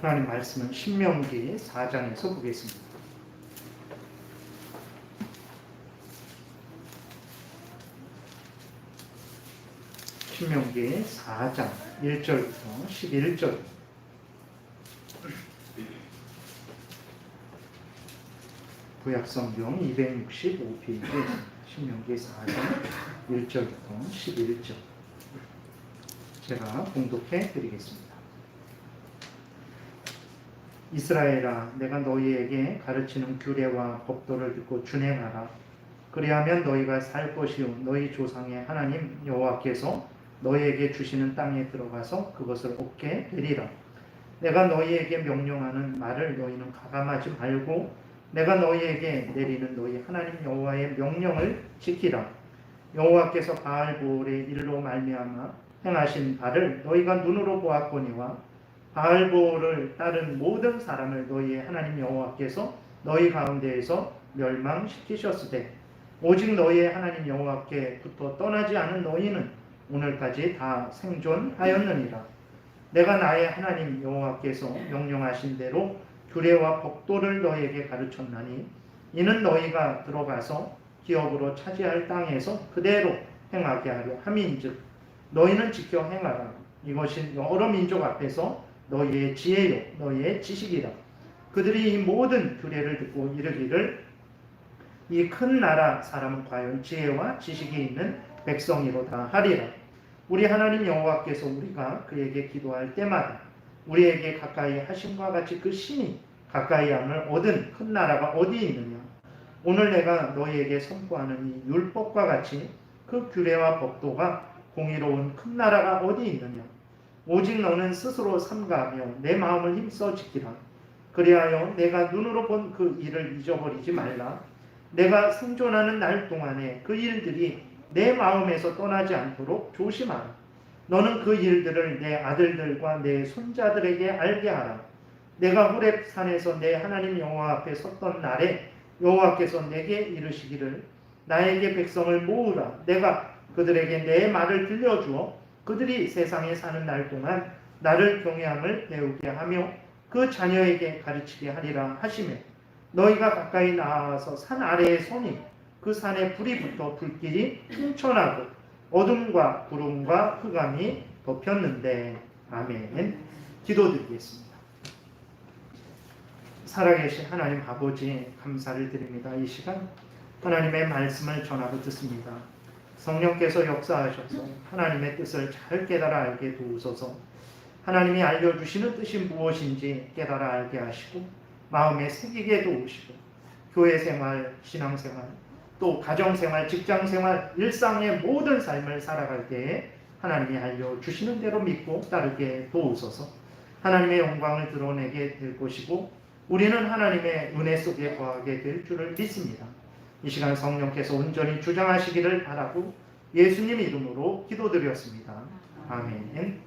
하나님 말씀은 신명기 4장에서 보겠습니다. 신명기 4장 1절부터 11절. 구약성경 265페이지 신명기 4장 1절부터 11절. 제가 봉독해 드리겠습니다. 이스라엘아, 내가 너희에게 가르치는 규례와 법도를 듣고 준행하라. 그리하면 너희가 살 것이요 너희 조상의 하나님 여호와께서 너희에게 주시는 땅에 들어가서 그것을 얻게 되리라. 내가 너희에게 명령하는 말을 너희는 가감하지 말고 내가 너희에게 내리는 너희 하나님 여호와의 명령을 지키라. 여호와께서 바알보올의 일로 말미암아 행하신 바를 너희가 눈으로 보았거니와 바알보올을 따른 모든 사람을 너희의 하나님 여호와께서 너희 가운데에서 멸망시키셨으되 오직 너희의 하나님 여호와께부터 떠나지 않은 너희는 오늘까지 다 생존하였느니라. 내가 나의 하나님 여호와께서 명령하신 대로 규례와 법도를 너희에게 가르쳤나니 이는 너희가 들어가서 기업으로 차지할 땅에서 그대로 행하게 하려 함인즉 너희는 지켜 행하라. 이것이 여러 민족 앞에서 너희의 지혜요 너희의 지식이라. 그들이 이 모든 규례를 듣고 이르기를 이 큰 나라 사람은 과연 지혜와 지식이 있는 백성이로다 하리라. 우리 하나님 여호와께서 우리가 그에게 기도할 때마다 우리에게 가까이 하심과 같이 그 신이 가까이 함을 얻은 큰 나라가 어디 있느냐. 오늘 내가 너희에게 선포하는 이 율법과 같이 그 규례와 법도가 공의로운 큰 나라가 어디 있느냐. 오직 너는 스스로 삼가하며 내 마음을 힘써 지키라. 그리하여 내가 눈으로 본 그 일을 잊어버리지 말라. 내가 생존하는 날 동안에 그 일들이 내 마음에서 떠나지 않도록 조심하라. 너는 그 일들을 내 아들들과 내 손자들에게 알게 하라. 내가 호렙 산에서 내 하나님 여호와 앞에 섰던 날에 여호와께서 내게 이르시기를 나에게 백성을 모으라. 내가 그들에게 내 말을 들려주어 그들이 세상에 사는 날 동안 나를 경외함을 배우게 하며 그 자녀에게 가르치게 하리라 하시매 너희가 가까이 나와서 산 아래에 서니 그 산에 불이 붙어 불길이 충천하고 어둠과 구름과 흑암이 덮였는데. 아멘. 기도드리겠습니다. 살아계신 하나님 아버지 감사를 드립니다. 이 시간 하나님의 말씀을 전하고 듣습니다. 성령께서 역사하셔서 하나님의 뜻을 잘 깨달아 알게 도우소서. 하나님이 알려주시는 뜻이 무엇인지 깨달아 알게 하시고 마음에 새기게 도우시고 교회생활, 신앙생활, 또 가정생활, 직장생활, 일상의 모든 삶을 살아갈 때에 하나님이 알려주시는 대로 믿고 따르게 도우소서. 하나님의 영광을 드러내게 될 것이고 우리는 하나님의 은혜 속에 거하게 될 줄을 믿습니다. 이 시간 성령께서 온전히 주장하시기를 바라고 예수님 이름으로 기도드렸습니다. 아멘.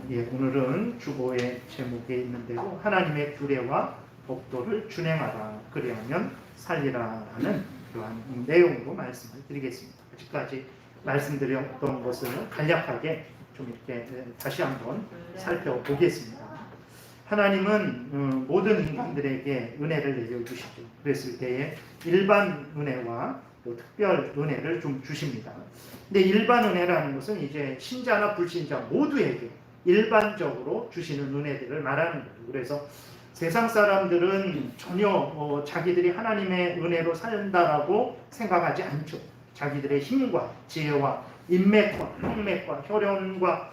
오늘은 주보의 제목에 있는 대로 하나님의 규례와 법도를 준행하라 그리하면 살리라라는 그러한 내용으로 말씀을 드리겠습니다. 아직까지 말씀드렸던 것을 간략하게 좀 이렇게 다시 한번 살펴보겠습니다. 하나님은 모든 인간들에게 은혜를 내려주시죠. 그랬을 때에 일반 은혜와 또 특별 은혜를 좀 주십니다. 근데 일반 은혜라는 것은 이제 신자나 불신자 모두에게 일반적으로 주시는 은혜들을 말하는 거예요. 그래서 세상 사람들은 전혀 자기들이 하나님의 은혜로 산다라고 생각하지 않죠. 자기들의 힘과 지혜와 인맥과 형맥과 혈연과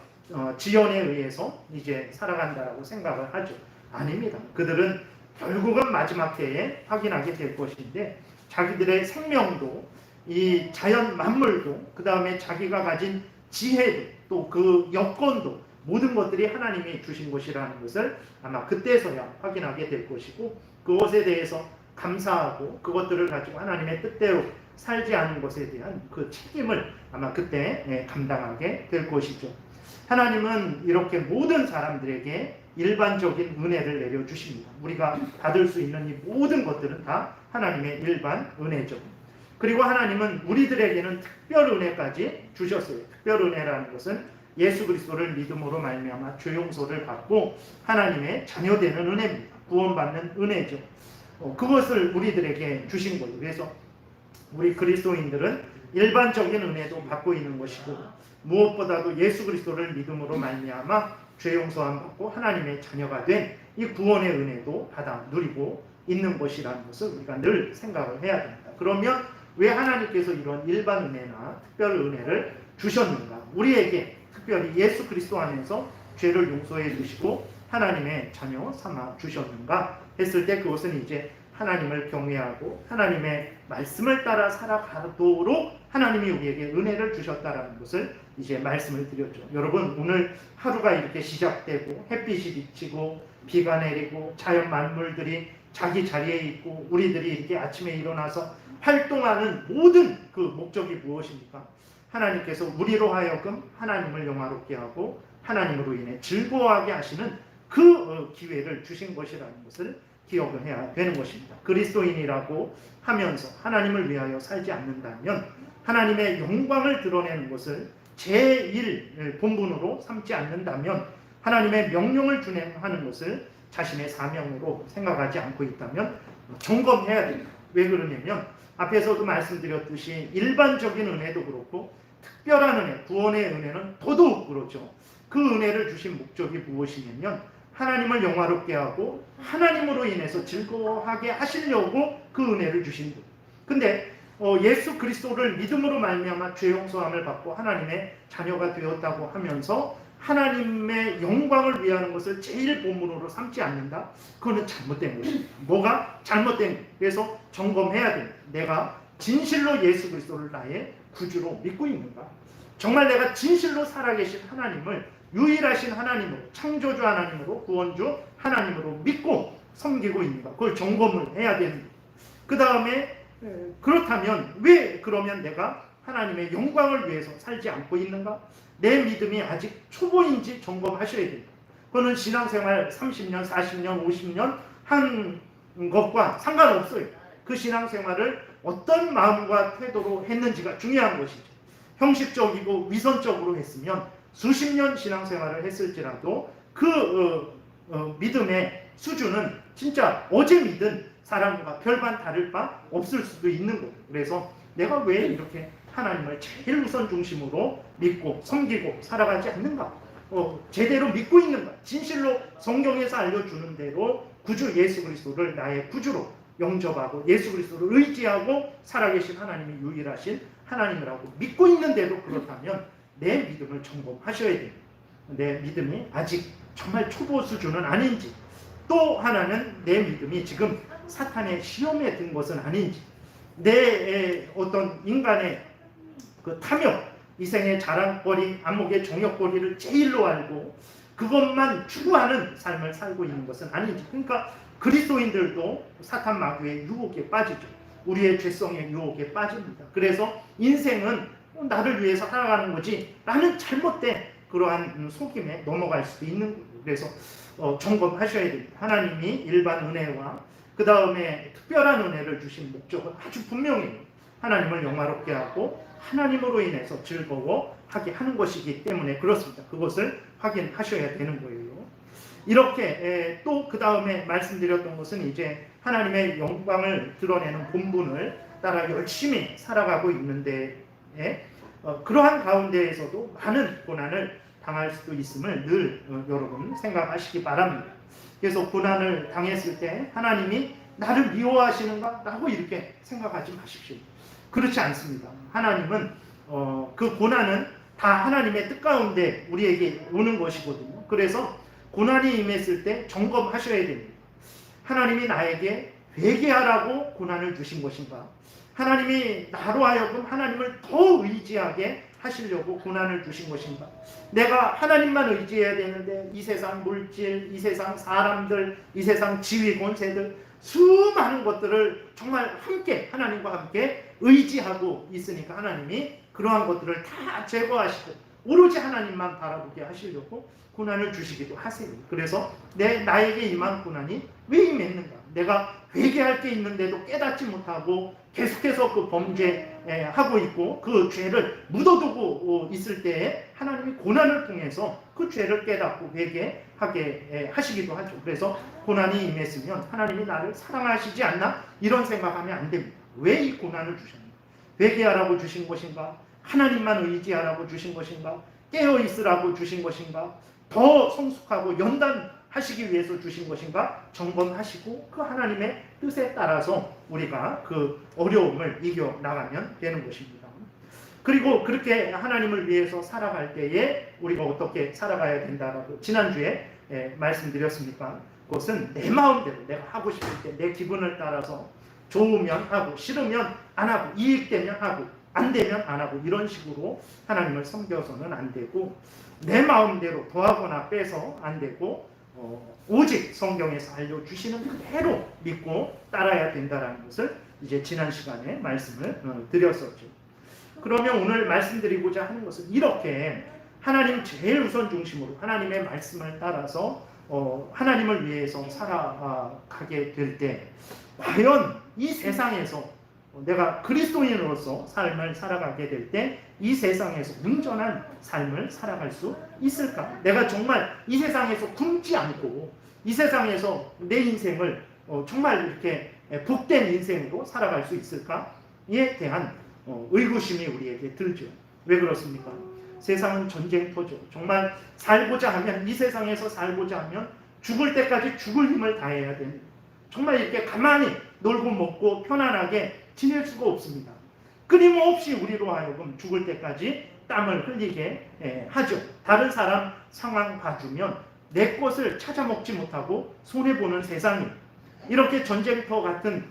지연에 의해서 이제 살아간다라고 생각을 하죠. 아닙니다. 그들은 결국은 마지막 때에 확인하게 될 것인데 자기들의 생명도 이 자연 만물도 그 다음에 자기가 가진 지혜도 또 그 여건도 모든 것들이 하나님이 주신 것이라는 것을 아마 그때서야 확인하게 될 것이고 그것에 대해서 감사하고 그것들을 가지고 하나님의 뜻대로 살지 않은 것에 대한 그 책임을 아마 그때 감당하게 될 것이죠. 하나님은 이렇게 모든 사람들에게 일반적인 은혜를 내려주십니다. 우리가 받을 수 있는 이 모든 것들은 다 하나님의 일반 은혜죠. 그리고 하나님은 우리들에게는 특별 은혜까지 주셨어요. 특별 은혜라는 것은 예수 그리스도를 믿음으로 말미암아 죄 용서를 받고 하나님의 자녀되는 은혜입니다. 구원받는 은혜죠. 그것을 우리들에게 주신 거예요. 그래서 우리 그리스도인들은 일반적인 은혜도 받고 있는 것이고 무엇보다도 예수 그리스도를 믿음으로 말미암아 죄 용서함 받고 하나님의 자녀가 된 이 구원의 은혜도 받아 누리고 있는 것이라는 것을 우리가 늘 생각을 해야 됩니다. 그러면 왜 하나님께서 이런 일반 은혜나 특별 은혜를 주셨는가? 우리에게 특별히 예수 그리스도 안에서 죄를 용서해 주시고 하나님의 자녀 삼아 주셨는가 했을 때 그것은 이제 하나님을 경외하고 하나님의 말씀을 따라 살아가도록 하나님이 우리에게 은혜를 주셨다라는 것을 이제 말씀을 드렸죠. 여러분, 오늘 하루가 이렇게 시작되고 햇빛이 비치고 비가 내리고 자연 만물들이 자기 자리에 있고 우리들이 이렇게 아침에 일어나서 활동하는 모든 그 목적이 무엇입니까? 하나님께서 우리로 하여금 하나님을 영화롭게 하고 하나님으로 인해 즐거워하게 하시는 그 기회를 주신 것이라는 것을 기억을 해야 되는 것입니다. 그리스도인이라고 하면서 하나님을 위하여 살지 않는다면 하나님의 영광을 드러내는 것을 제일 본분으로 삼지 않는다면 하나님의 명령을 준행하는 것을 자신의 사명으로 생각하지 않고 있다면 점검해야 됩니다. 왜 그러냐면 앞에서도 말씀드렸듯이 일반적인 은혜도 그렇고 특별한 은혜, 구원의 은혜는 더더욱 그렇죠. 그 은혜를 주신 목적이 무엇이냐면 하나님을 영화롭게 하고 하나님으로 인해서 즐거워하게 하시려고 그 은혜를 주신 분. 근데 예수 그리스도를 믿음으로 말미암아 죄 용서함을 받고 하나님의 자녀가 되었다고 하면서 하나님의 영광을 위하는 것을 제일 본문으로 삼지 않는다? 그거는 잘못된 것입니다. 뭐가 잘못된 거예요? 그래서 점검해야 됩니다. 내가 진실로 예수 그리스도를 나의 구주로 믿고 있는가? 정말 내가 진실로 살아계신 하나님을 유일하신 하나님으로, 창조주 하나님으로, 구원주 하나님으로 믿고 섬기고 있는가? 그걸 점검을 해야 됩니다. 그 다음에 그렇다면 왜 그러면 내가 하나님의 영광을 위해서 살지 않고 있는가? 내 믿음이 아직 초보인지 점검하셔야 됩니다. 그거는 신앙생활 30년, 40년, 50년 한 것과 상관없어요. 그 신앙생활을 어떤 마음과 태도로 했는지가 중요한 것이죠. 형식적이고 위선적으로 했으면 수십 년 신앙생활을 했을지라도 그 믿음의 수준은 진짜 어제 믿은 사람과 별반 다를 바 없을 수도 있는 거예요. 그래서 내가 왜 이렇게 하나님을 제일 우선 중심으로 믿고 섬기고 살아가지 않는가? 제대로 믿고 있는가? 진실로 성경에서 알려주는 대로 구주 예수 그리스도를 나의 구주로 영접하고 예수 그리스도를 의지하고 살아계신 하나님이 유일하신 하나님이라고 믿고 있는데도 그렇다면 내 믿음을 점검하셔야 됩니다. 내 믿음이 아직 정말 초보 수준은 아닌지, 또 하나는 내 믿음이 지금 사탄의 시험에 든 것은 아닌지, 내 어떤 인간의 그 탐욕, 이생의 자랑거리, 안목의 정욕거리를 제일로 알고 그것만 추구하는 삶을 살고 있는 것은 아닌지. 그러니까 그리스도인들도 사탄 마귀의 유혹에 빠지죠. 우리의 죄성의 유혹에 빠집니다. 그래서 인생은 나를 위해서 살아가는 거지 라는 잘못된 그러한 속임에 넘어갈 수도 있는 거예요. 그래서 점검하셔야 됩니다. 하나님이 일반 은혜와 그 다음에 특별한 은혜를 주신 목적은 아주 분명해요. 하나님을 영화롭게 하고 하나님으로 인해서 즐거워하게 하는 것이기 때문에 그렇습니다. 그것을 확인하셔야 되는 거예요. 이렇게 또 그 다음에 말씀드렸던 것은 이제 하나님의 영광을 드러내는 본분을 따라 열심히 살아가고 있는데 그러한 가운데에서도 많은 고난을 당할 수도 있음을 늘 여러분 생각하시기 바랍니다. 그래서 고난을 당했을 때 하나님이 나를 미워하시는가? 라고 이렇게 생각하지 마십시오. 그렇지 않습니다. 하나님은 그 고난은 다 하나님의 뜻 가운데 우리에게 오는 것이거든요. 그래서 고난이 임했을 때 점검하셔야 됩니다. 하나님이 나에게 회개하라고 고난을 주신 것인가? 하나님이 나로 하여금 하나님을 더 의지하게 하시려고 고난을 주신 것인가? 내가 하나님만 의지해야 되는데 이 세상 물질, 이 세상 사람들, 이 세상 지위 권세들 수많은 것들을 정말 함께 하나님과 함께 의지하고 있으니까 하나님이 그러한 것들을 다 제거하시고 오로지 하나님만 바라보게 하시려고 고난을 주시기도 하세요. 그래서 나에게 임한 고난이 왜 임했는가? 내가 회개할 게 있는데도 깨닫지 못하고 계속해서 그 범죄하고 있고 그 죄를 묻어두고 있을 때에 하나님이 고난을 통해서 그 죄를 깨닫고 회개하게 하시기도 하죠. 그래서 고난이 임했으면 하나님이 나를 사랑하시지 않나? 이런 생각하면 안 됩니다. 왜 이 고난을 주셨는가? 회개하라고 주신 것인가? 하나님만 의지하라고 주신 것인가? 깨어있으라고 주신 것인가? 더 성숙하고 연단하시기 위해서 주신 것인가? 점검하시고 그 하나님의 뜻에 따라서 우리가 그 어려움을 이겨나가면 되는 것입니다. 그리고 그렇게 하나님을 위해서 살아갈 때에 우리가 어떻게 살아가야 된다라고 지난주에 말씀드렸습니까? 그것은 내 마음대로 내가 하고 싶을 때 내 기분을 따라서 좋으면 하고 싫으면 안 하고 이익되면 하고 안 되면 안 하고 이런 식으로 하나님을 섬겨서는 안 되고 내 마음대로 더하거나 빼서 안 되고 오직 성경에서 알려주시는 그대로 믿고 따라야 된다는 것을 이제 지난 시간에 말씀을 드렸었죠. 그러면 오늘 말씀드리고자 하는 것은 이렇게 하나님 제일 우선 중심으로 하나님의 말씀을 따라서 하나님을 위해서 살아가게 될 때 과연 이 세상에서 내가 그리스도인으로서 삶을 살아가게 될 때 이 세상에서 온전한 삶을 살아갈 수 있을까? 내가 정말 이 세상에서 굶지 않고 이 세상에서 내 인생을 정말 이렇게 복된 인생으로 살아갈 수 있을까에 대한 의구심이 우리에게 들죠. 왜 그렇습니까? 세상은 전쟁터죠. 정말 살고자 하면 이 세상에서 살고자 하면 죽을 때까지 죽을 힘을 다해야 됩니다. 정말 이렇게 가만히 놀고 먹고 편안하게 지낼 수가 없습니다. 끊임없이 우리로 하여금 죽을 때까지 땀을 흘리게 하죠. 다른 사람 상황 봐주면 내 것을 찾아먹지 못하고 손해보는 세상이에요. 이렇게 전쟁터 같은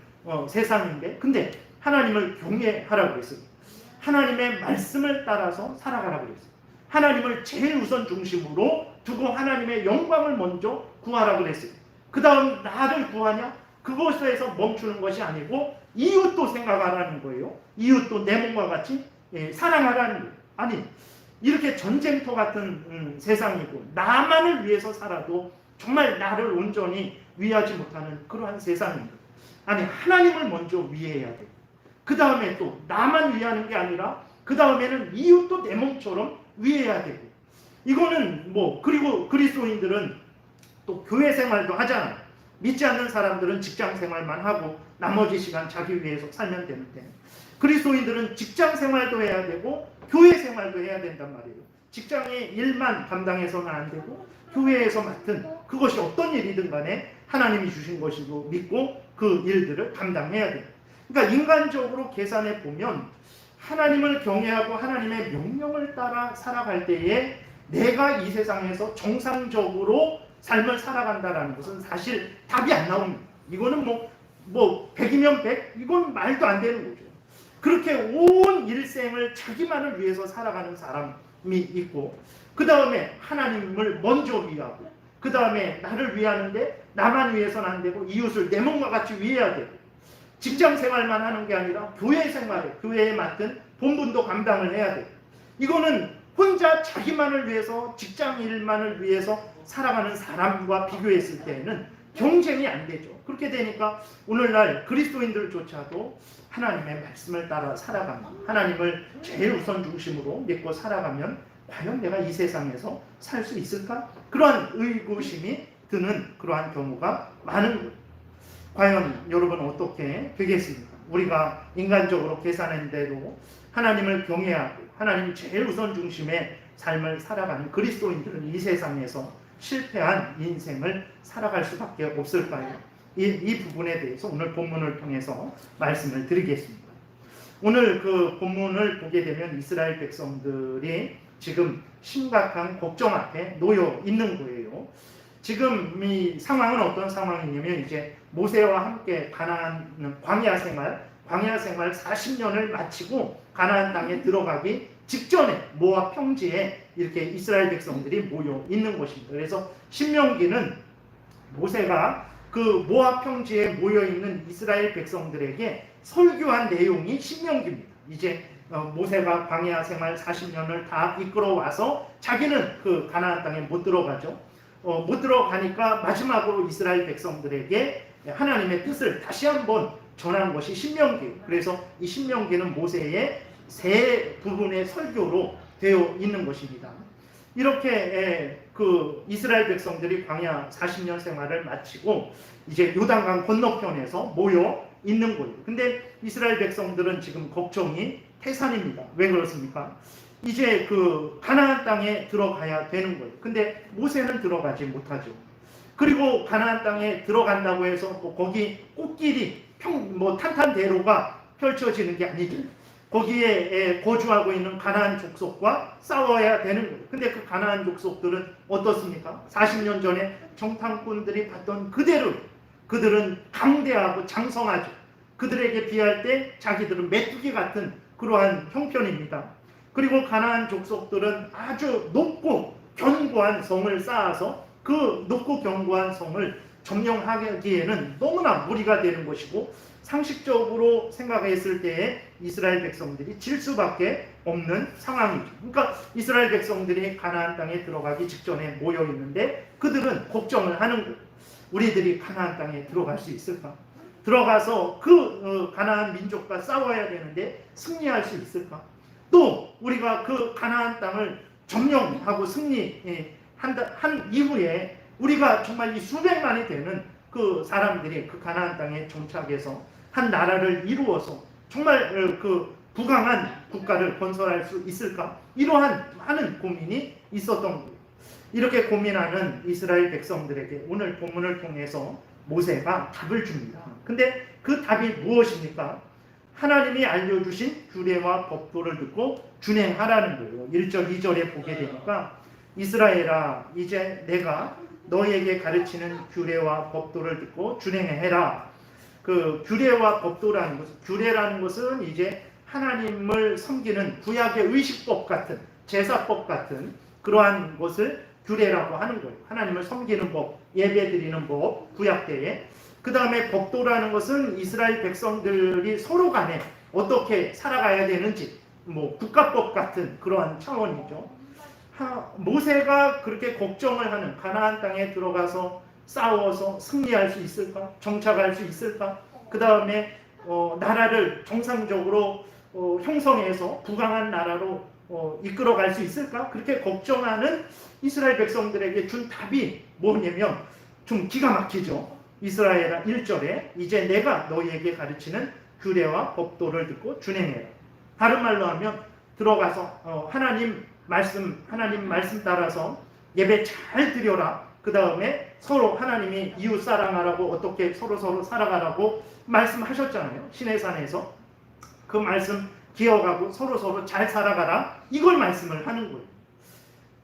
세상인데 근데 하나님을 경외하라고 했어요. 하나님의 말씀을 따라서 살아가라고 했어요. 하나님을 제일 우선 중심으로 두고 하나님의 영광을 먼저 구하라고 했어요. 그 다음 나를 구하냐? 그것에서 멈추는 것이 아니고 이웃도 생각하라는 거예요. 이웃도 내 몸과 같이 사랑하라는 거예요. 아니 이렇게 전쟁터 같은 세상이고 나만을 위해서 살아도 정말 나를 온전히 위하지 못하는 그러한 세상입니다. 아니 하나님을 먼저 위해야 돼요. 그 다음에 또 나만 위하는 게 아니라 그 다음에는 이웃도 내 몸처럼 위해야 되고 이거는 그리고 그리스도인들은 또 교회 생활도 하잖아요. 믿지 않는 사람들은 직장 생활만 하고 나머지 시간 자기 위해서 살면 되는데 그리스도인들은 직장 생활도 해야 되고 교회 생활도 해야 된단 말이에요. 직장의 일만 감당해서는 안 되고 교회에서 맡은 그것이 어떤 일이든 간에 하나님이 주신 것이고 믿고 그 일들을 감당해야 돼요. 그러니까 인간적으로 계산해 보면 하나님을 경외하고 하나님의 명령을 따라 살아갈 때에 내가 이 세상에서 정상적으로 삶을 살아간다는 것은 사실 답이 안 나옵니다. 이거는 100이면 100? 이건 말도 안 되는 거죠. 그렇게 온 일생을 자기만을 위해서 살아가는 사람이 있고 그 다음에 하나님을 먼저 위하고 그 다음에 나를 위하는데 나만 위해서는 안 되고 이웃을 내 몸과 같이 위해야 되고 직장 생활만 하는 게 아니라 교회 생활에 교회에 맡은 본분도 감당을 해야 돼요. 이거는 혼자 자기만을 위해서 직장 일만을 위해서 살아가는 사람과 비교했을 때에는 경쟁이 안 되죠. 그렇게 되니까 오늘날 그리스도인들조차도 하나님의 말씀을 따라 살아가면 하나님을 제일 우선 중심으로 믿고 살아가면 과연 내가 이 세상에서 살 수 있을까? 그러한 의구심이 드는 그러한 경우가 많은 거예요. 과연 여러분 어떻게 되겠습니까? 우리가 인간적으로 계산한 대로 하나님을 경외하고 하나님 제일 우선 중심의 삶을 살아가는 그리스도인들은 이 세상에서 실패한 인생을 살아갈 수밖에 없을까요? 이 부분에 대해서 오늘 본문을 통해서 말씀을 드리겠습니다. 오늘 그 본문을 보게 되면 이스라엘 백성들이 지금 심각한 걱정 앞에 놓여 있는 거예요. 지금 이 상황은 어떤 상황이냐면 이제 모세와 함께 가나안 광야 생활 40년을 마치고 가나안 땅에 들어가기 직전에 모압 평지에 이렇게 이스라엘 백성들이 모여 있는 것입니다. 그래서 신명기는 모세가 그 모압 평지에 모여 있는 이스라엘 백성들에게 설교한 내용이 신명기입니다. 이제 모세가 광야 생활 40년을 다 이끌어 와서 자기는 그 가나안 땅에 못 들어가죠. 못 들어가니까 마지막으로 이스라엘 백성들에게 하나님의 뜻을 다시 한번 전한 것이 신명기예요. 그래서 이 신명기는 모세의 세 부분의 설교로 되어 있는 것입니다. 이렇게 그 이스라엘 백성들이 광야 40년 생활을 마치고 이제 요단강 건너편에서 모여 있는 거예요. 근데 이스라엘 백성들은 지금 걱정이 태산입니다. 왜 그렇습니까? 이제 그 가나안 땅에 들어가야 되는 거예요. 근데 모세는 들어가지 못하죠. 그리고 가나안 땅에 들어간다고 해서 뭐 거기 꽃길이 탄탄대로가 펼쳐지는 게 아니죠. 거기에 거주하고 있는 가나안 족속과 싸워야 되는 거예요. 근데 그 가나안 족속들은 어떻습니까? 40년 전에 정탐꾼들이 봤던 그대로 그들은 강대하고 장성하죠. 그들에게 비할 때 자기들은 메뚜기 같은 그러한 형편입니다. 그리고 가나안 족속들은 아주 높고 견고한 성을 쌓아서 그 높고 견고한 성을 점령하기에는 너무나 무리가 되는 것이고 상식적으로 생각했을 때에 이스라엘 백성들이 질 수밖에 없는 상황이죠. 그러니까 이스라엘 백성들이 가나안 땅에 들어가기 직전에 모여 있는데 그들은 걱정을 하는 거예요. 우리들이 가나안 땅에 들어갈 수 있을까? 들어가서 그 가나안 민족과 싸워야 되는데 승리할 수 있을까? 또 우리가 그 가나안 땅을 점령하고 승리한 이후에 우리가 정말 이 수백만이 되는 그 사람들이 그 가나안 땅에 정착해서 한 나라를 이루어서 정말 그 부강한 국가를 건설할 수 있을까? 이러한 많은 고민이 있었던 거예요. 이렇게 고민하는 이스라엘 백성들에게 오늘 본문을 통해서 모세가 답을 줍니다. 근데 그 답이 무엇입니까? 하나님이 알려주신 규례와 법도를 듣고 준행하라는 거예요. 1절, 2절에 보게 되니까 이스라엘아 이제 내가 너에게 가르치는 규례와 법도를 듣고 준행해라. 그 규례와 법도라는 것은 규례라는 것은 이제 하나님을 섬기는 구약의 의식법 같은 제사법 같은 그러한 것을 규례라고 하는 거예요. 하나님을 섬기는 법, 예배드리는 법, 구약 때에. 그 다음에 법도라는 것은 이스라엘 백성들이 서로 간에 어떻게 살아가야 되는지 국가법 같은 그러한 차원이죠. 모세가 그렇게 걱정을 하는 가나안 땅에 들어가서 싸워서 승리할 수 있을까? 정착할 수 있을까? 그 다음에 나라를 정상적으로 형성해서 부강한 나라로 이끌어갈 수 있을까? 그렇게 걱정하는 이스라엘 백성들에게 준 답이 뭐냐면 좀 기가 막히죠. 이스라엘아 1절에 이제 내가 너희에게 가르치는 규례와 법도를 듣고 준행해라. 다른 말로 하면 들어가서 하나님 말씀 따라서 예배 잘 드려라. 그 다음에 서로 하나님이 이웃 사랑하라고 어떻게 서로 살아가라고 말씀하셨잖아요. 시내산에서 그 말씀 기억하고 서로 잘 살아가라. 이걸 말씀을 하는 거예요.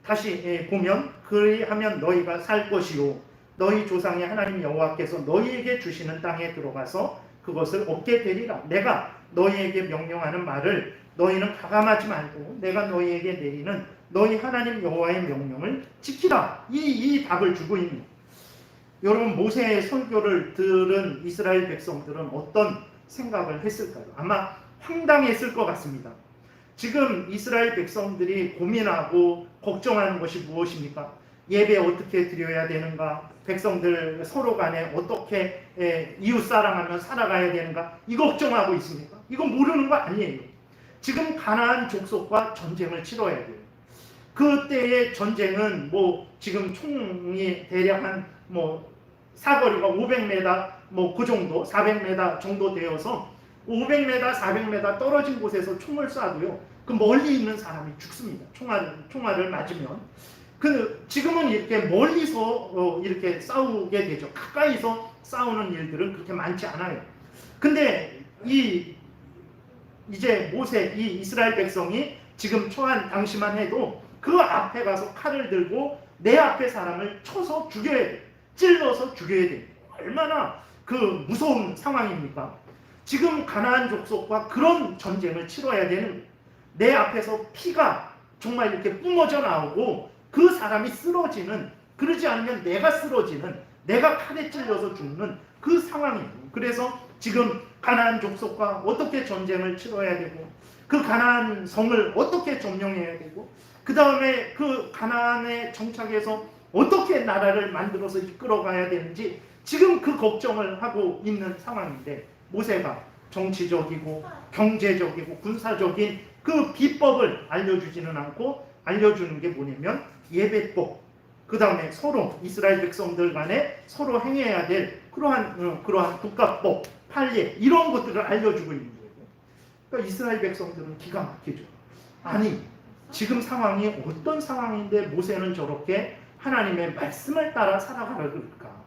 다시 보면 그리하면 너희가 살 것이요 너희 조상의 하나님 여호와께서 너희에게 주시는 땅에 들어가서 그것을 얻게 되리라. 내가 너희에게 명령하는 말을 너희는 가감하지 말고 내가 너희에게 내리는 너희 하나님 여호와의 명령을 지키라. 이 답을 주고 있는. 여러분 모세의 설교를 들은 이스라엘 백성들은 어떤 생각을 했을까요? 아마 황당했을 것 같습니다. 지금 이스라엘 백성들이 고민하고 걱정하는 것이 무엇입니까? 예배 어떻게 드려야 되는가? 백성들 서로 간에 어떻게 이웃 사랑하며 살아가야 되는가? 이 걱정하고 있습니까? 이거 모르는 거 아니에요. 지금 가나안 족속과 전쟁을 치러야 돼요. 그때의 전쟁은 지금 총이 대략 한 사거리가 500m 그 정도 400m 정도 되어서 500m 400m 떨어진 곳에서 총을 쏴도요 그 멀리 있는 사람이 죽습니다. 총알을 맞으면. 지금은 이렇게 멀리서 이렇게 싸우게 되죠. 가까이서 싸우는 일들은 그렇게 많지 않아요. 근데 이제 모세 이 이스라엘 백성이 지금 처한 당시만 해도 그 앞에 가서 칼을 들고 내 앞에 사람을 쳐서 죽여야 돼. 찔러서 죽여야 돼. 얼마나 그 무서운 상황입니까? 지금 가나안 족속과 그런 전쟁을 치러야 되는 내 앞에서 피가 정말 이렇게 뿜어져 나오고 그 사람이 쓰러지는 그러지 않으면 내가 쓰러지는 내가 칼에 찔려서 죽는 그 상황이에요. 그래서 지금 가나안 족속과 어떻게 전쟁을 치러야 되고 그 가나안 성을 어떻게 점령해야 되고, 그 다음에 그 가나안에 정착해서 어떻게 나라를 만들어서 이끌어가야 되는지 지금 그 걱정을 하고 있는 상황인데, 모세가 정치적이고 경제적이고 군사적인 그 비법을 알려주지는 않고 알려주는 게 뭐냐면 예배법, 그 다음에 서로 이스라엘 백성들 간에 서로 행해야 될 그러한 국가법, 판례, 이런 것들을 알려주고 있는 거예요. 그러니까 이스라엘 백성들은 기가 막히죠. 아니, 지금 상황이 어떤 상황인데 모세는 저렇게 하나님의 말씀을 따라 살아가라 그럴까?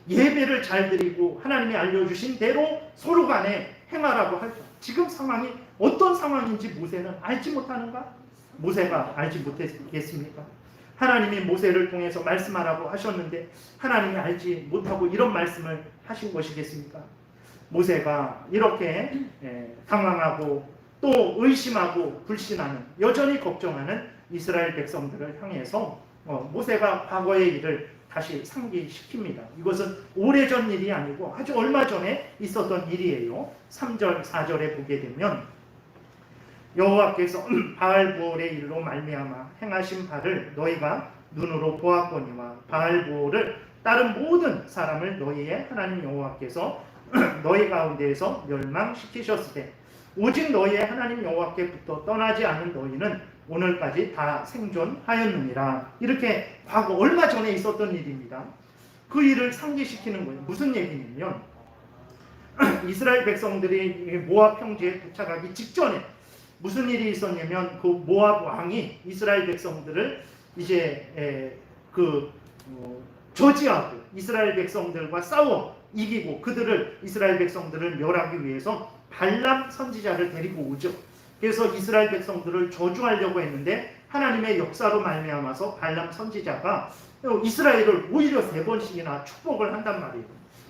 예배를 잘 드리고 하나님이 알려주신 대로 서로 간에 행하라고 할까? 지금 상황이 어떤 상황인지 모세는 알지 못하는가? 모세가 알지 못했겠습니까? 하나님이 모세를 통해서 말씀하라고 하셨는데 하나님이 알지 못하고 이런 말씀을 하신 것이겠습니까? 모세가 이렇게 당황하고 또 의심하고 불신하는, 여전히 걱정하는 이스라엘 백성들을 향해서 모세가 과거의 일을 다시 상기시킵니다. 이것은 오래전 일이 아니고 아주 얼마 전에 있었던 일이에요. 3절, 4절에 보게 되면 여호와께서 바알보올의 일로 말미암아 행하신 바를 너희가 눈으로 보았거니와 바알보올을 따른 모든 사람을 너희의 하나님 여호와께서 너희 가운데에서 멸망시키셨을 때 오직 너희의 하나님 여호와께부터 떠나지 않은 너희는 오늘까지 다 생존하였느니라. 이렇게 과거 얼마 전에 있었던 일입니다. 그 일을 상기시키는 거예요. 무슨 얘기냐면 이스라엘 백성들이 모압 평지에 도착하기 직전에 무슨 일이 있었냐면 그 모압 왕이 이스라엘 백성들을 이제 저지하고 이스라엘 백성들과 싸워 이기고 그들을 이스라엘 백성들을 멸하기 위해서 발람 선지자를 데리고 오죠. 그래서 이스라엘 백성들을 저주하려고 했는데 하나님의 역사로 말미암아서 발람 선지자가 이스라엘을 오히려 3번씩이나 축복을 한단 말이에요.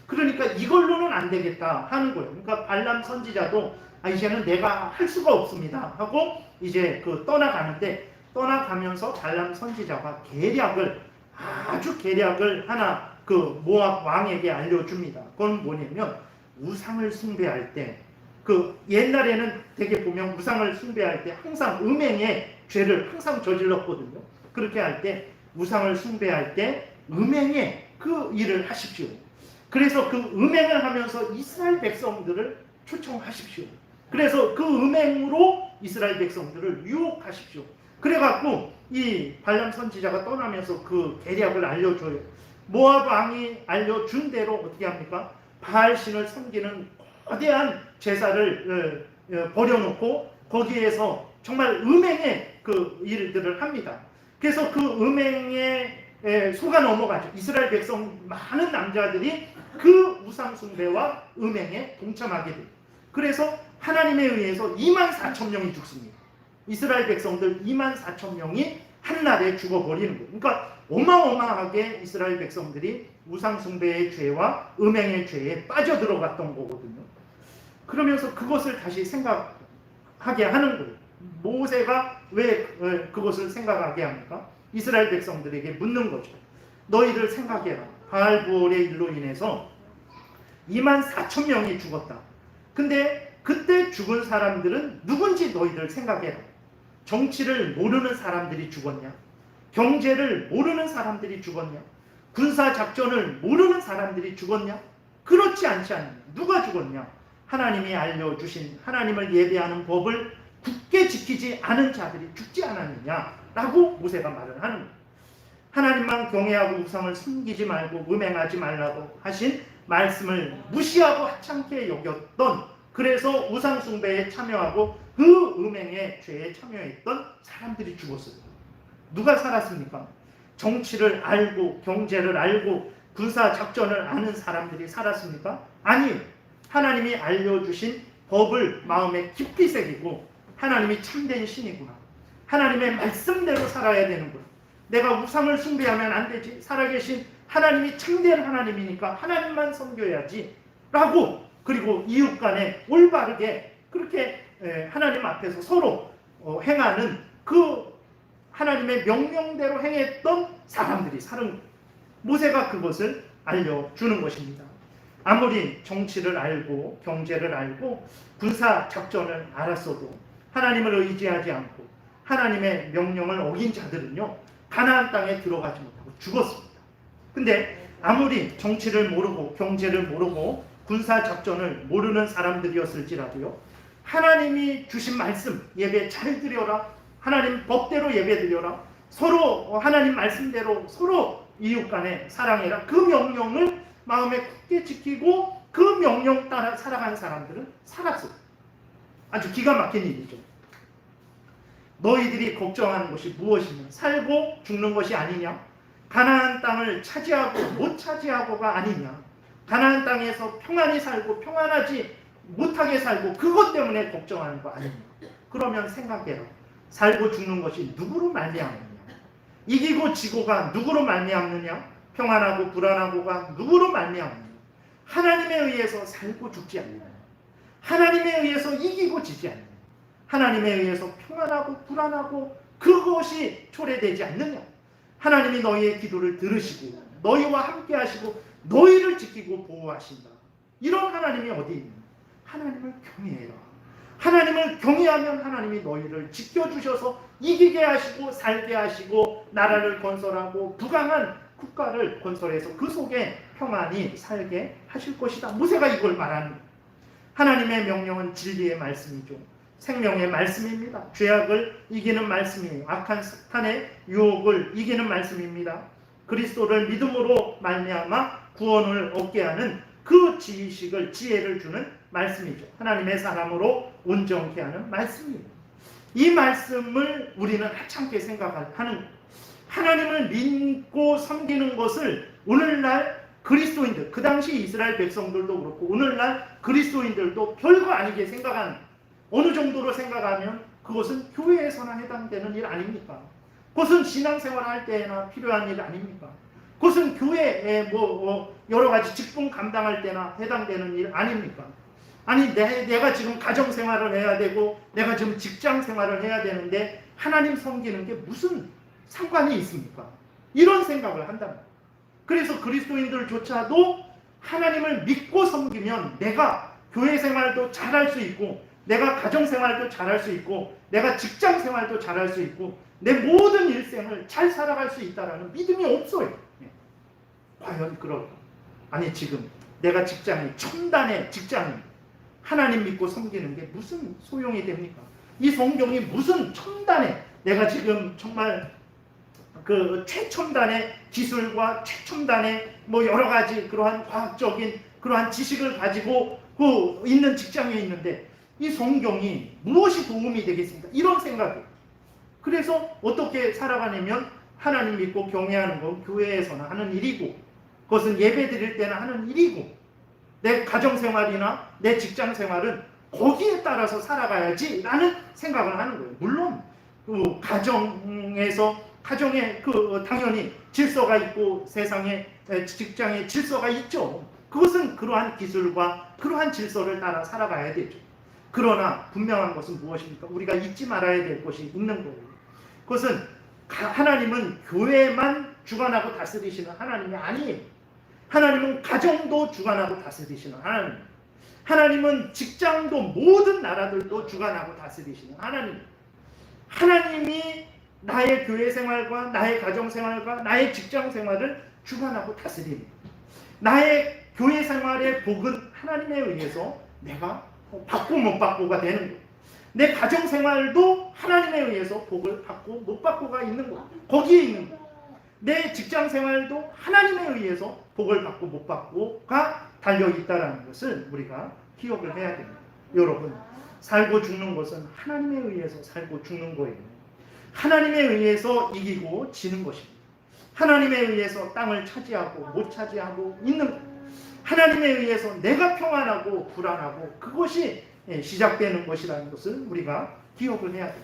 그러니까 이걸로는 안 되겠다 하는 거예요. 그러니까 발람 선지자도 이제는 내가 할 수가 없습니다 하고 이제 떠나가는데, 떠나가면서 발람 선지자가 아주 계략을 하나 모압 왕에게 알려줍니다. 그건 뭐냐면 우상을 숭배할 때, 옛날에는 되게 보면 우상을 숭배할 때 항상 음행의 죄를 항상 저질렀거든요. 그렇게 할 때 우상을 숭배할 때 음행의 그 일을 하십시오. 그래서 그 음행을 하면서 이스라엘 백성들을 초청하십시오. 그래서 그 음행으로 이스라엘 백성들을 유혹하십시오. 그래갖고 이 발람 선지자가 떠나면서 그 계략을 알려줘요. 모압 왕이 알려준 대로 어떻게 합니까? 바알신을 섬기는 거대한 제사를 벌여놓고 거기에서 정말 음행의 그 일들을 합니다. 그래서 그 음행에 속아 넘어가죠. 이스라엘 백성 많은 남자들이 그 우상 숭배와 음행에 동참하게 돼요. 그래서 하나님에 의해서 24,000명이 죽습니다. 이스라엘 백성들 24,000명이 한날에 죽어버리는 거예요. 그러니까 어마어마하게 이스라엘 백성들이 우상 숭배의 죄와 음행의 죄에 빠져들어갔던 거거든요. 그러면서 그것을 다시 생각하게 하는 거예요. 모세가 왜 그것을 생각하게 합니까? 이스라엘 백성들에게 묻는 거죠. 너희들 생각해라. 바알부올의 일로 인해서 24,000명이 죽었다. 근데 그때 죽은 사람들은 누군지 너희들 생각해라. 정치를 모르는 사람들이 죽었냐? 경제를 모르는 사람들이 죽었냐? 군사작전을 모르는 사람들이 죽었냐? 그렇지 않지 않느냐? 누가 죽었냐? 하나님이 알려주신 하나님을 예배하는 법을 굳게 지키지 않은 자들이 죽지 않았느냐라고 모세가 말을 하는 거예요. 하나님만 경외하고 우상을 숨기지 말고 음행하지 말라고 하신 말씀을 무시하고 하찮게 여겼던, 그래서 우상 숭배에 참여하고 그 음행의 죄에 참여했던 사람들이 죽었어요. 누가 살았습니까? 정치를 알고 경제를 알고 군사작전을 아는 사람들이 살았습니까? 아니, 하나님이 알려주신 법을 마음에 깊이 새기고 하나님이 참된 신이구나, 하나님의 말씀대로 살아야 되는구나, 내가 우상을 숭배하면 안 되지, 살아계신 하나님이 참된 하나님이니까 하나님만 섬겨야지 라고, 그리고 이웃 간에 올바르게 그렇게 하나님 앞에서 서로 행하는 그 하나님의 명령대로 행했던 사람들이 사는 거예요. 모세가 그것을 알려주는 것입니다. 아무리 정치를 알고 경제를 알고 군사작전을 알았어도 하나님을 의지하지 않고 하나님의 명령을 어긴 자들은요, 가나안 땅에 들어가지 못하고 죽었습니다. 근데 아무리 정치를 모르고 경제를 모르고 군사 작전을 모르는 사람들이었을지라도요, 하나님이 주신 말씀, 예배 잘 드려라, 하나님 법대로 예배 드려라, 서로 하나님 말씀대로 서로 이웃 간에 사랑해라, 그 명령을 마음에 굳게 지키고 그 명령 따라 살아간 사람들은 살았어요. 아주 기가 막힌 일이죠. 너희들이 걱정하는 것이 무엇이냐? 살고 죽는 것이 아니냐? 가나안 땅을 차지하고 못 차지하고가 아니냐? 가나안 땅에서 평안히 살고 평안하지 못하게 살고 그것 때문에 걱정하는 거 아니냐? 그러면 생각해라. 살고 죽는 것이 누구로 말미암느냐? 이기고 지고가 누구로 말미암느냐? 평안하고 불안하고가 누구로 말미암느냐? 하나님에 의해서 살고 죽지 않느냐? 하나님에 의해서 이기고 지지 않느냐? 하나님에 의해서 평안하고 불안하고 그것이 초래되지 않느냐? 하나님이 너희의 기도를 들으시고 너희와 함께 하시고 너희를 지키고 보호하신다. 이런 하나님이 어디 있느냐? 하나님을 경외해라. 하나님을 경외하면 하나님이 너희를 지켜주셔서 이기게 하시고 살게 하시고 나라를 건설하고 부강한 국가를 건설해서 그 속에 평안히 살게 하실 것이다. 모세가 이걸 말하는 거예요. 하나님의 명령은 진리의 말씀이죠. 생명의 말씀입니다. 죄악을 이기는 말씀이에요. 악한 사탄의 유혹을 이기는 말씀입니다. 그리스도를 믿음으로 말미암아 구원을 얻게 하는 그 지식을, 지혜를 주는 말씀이죠. 하나님의 사람으로 온전케 하는 말씀이에요. 이 말씀을 우리는 하찮게 생각하는 거예요. 하나님을 믿고 섬기는 것을 오늘날 그리스도인들, 그 당시 이스라엘 백성들도 그렇고 오늘날 그리스도인들도 별거 아니게 생각하는, 어느 정도로 생각하면 그것은 교회에서나 해당되는 일 아닙니까? 그것은 신앙생활 할 때나 필요한 일 아닙니까? 그것은 교회에 여러 가지 직분 감당할 때나 해당되는 일 아닙니까? 아니 내가 지금 가정생활을 해야 되고 내가 지금 직장생활을 해야 되는데 하나님 섬기는 게 무슨 상관이 있습니까? 이런 생각을 한답니다. 그래서 그리스도인들조차도 하나님을 믿고 섬기면 내가 교회생활도 잘할 수 있고 내가 가정생활도 잘할 수 있고 내가 직장생활도 잘할 수 있고 내 모든 일생을 잘 살아갈 수 있다는 믿음이 없어요. 과연 그럴까? 아니 지금 내가 직장이 첨단의 직장인 하나님 믿고 섬기는 게 무슨 소용이 됩니까? 이 성경이 무슨 첨단의, 내가 지금 정말 그 최첨단의 기술과 최첨단의 여러 가지 그러한 과학적인 그러한 지식을 가지고 있는 직장에 있는데 이 성경이 무엇이 도움이 되겠습니까? 이런 생각이에요. 그래서 어떻게 살아가냐면 하나님 믿고 경외하는 건 교회에서나 하는 일이고 그것은 예배 드릴 때나 하는 일이고 내 가정생활이나 내 직장생활은 거기에 따라서 살아가야지 라는 생각을 하는 거예요. 물론 그 가정에 당연히 질서가 있고 세상에 직장에 질서가 있죠. 그것은 그러한 기술과 그러한 질서를 따라 살아가야 되죠. 그러나 분명한 것은 무엇입니까? 우리가 잊지 말아야 될 것이 있는 거예요. 그것은 하나님은 교회만 주관하고 다스리시는 하나님이 아니에요. 하나님은 가정도 주관하고 다스리시는 하나님. 하나님은 직장도 모든 나라들도 주관하고 다스리시는 하나님. 하나님이 나의 교회 생활과 나의 가정 생활과 나의 직장 생활을 주관하고 다스립니다. 나의 교회 생활의 복은 하나님에 의해서 내가 받고 못 받고가 되는 거예요. 내 가정 생활도 하나님에 의해서 복을 받고 못 받고가 있는 거예요. 거기에 있는 거예요. 내 직장 생활도 하나님에 의해서 복을 받고 못 받고가 달려있다는 것을 우리가 기억을 해야 됩니다. 여러분, 살고 죽는 것은 하나님에 의해서 살고 죽는 거예요. 하나님에 의해서 이기고 지는 것입니다. 하나님에 의해서 땅을 차지하고 못 차지하고 있는 것. 하나님에 의해서 내가 평안하고 불안하고 그것이 시작되는 것이라는 것을 우리가 기억을 해야 돼요.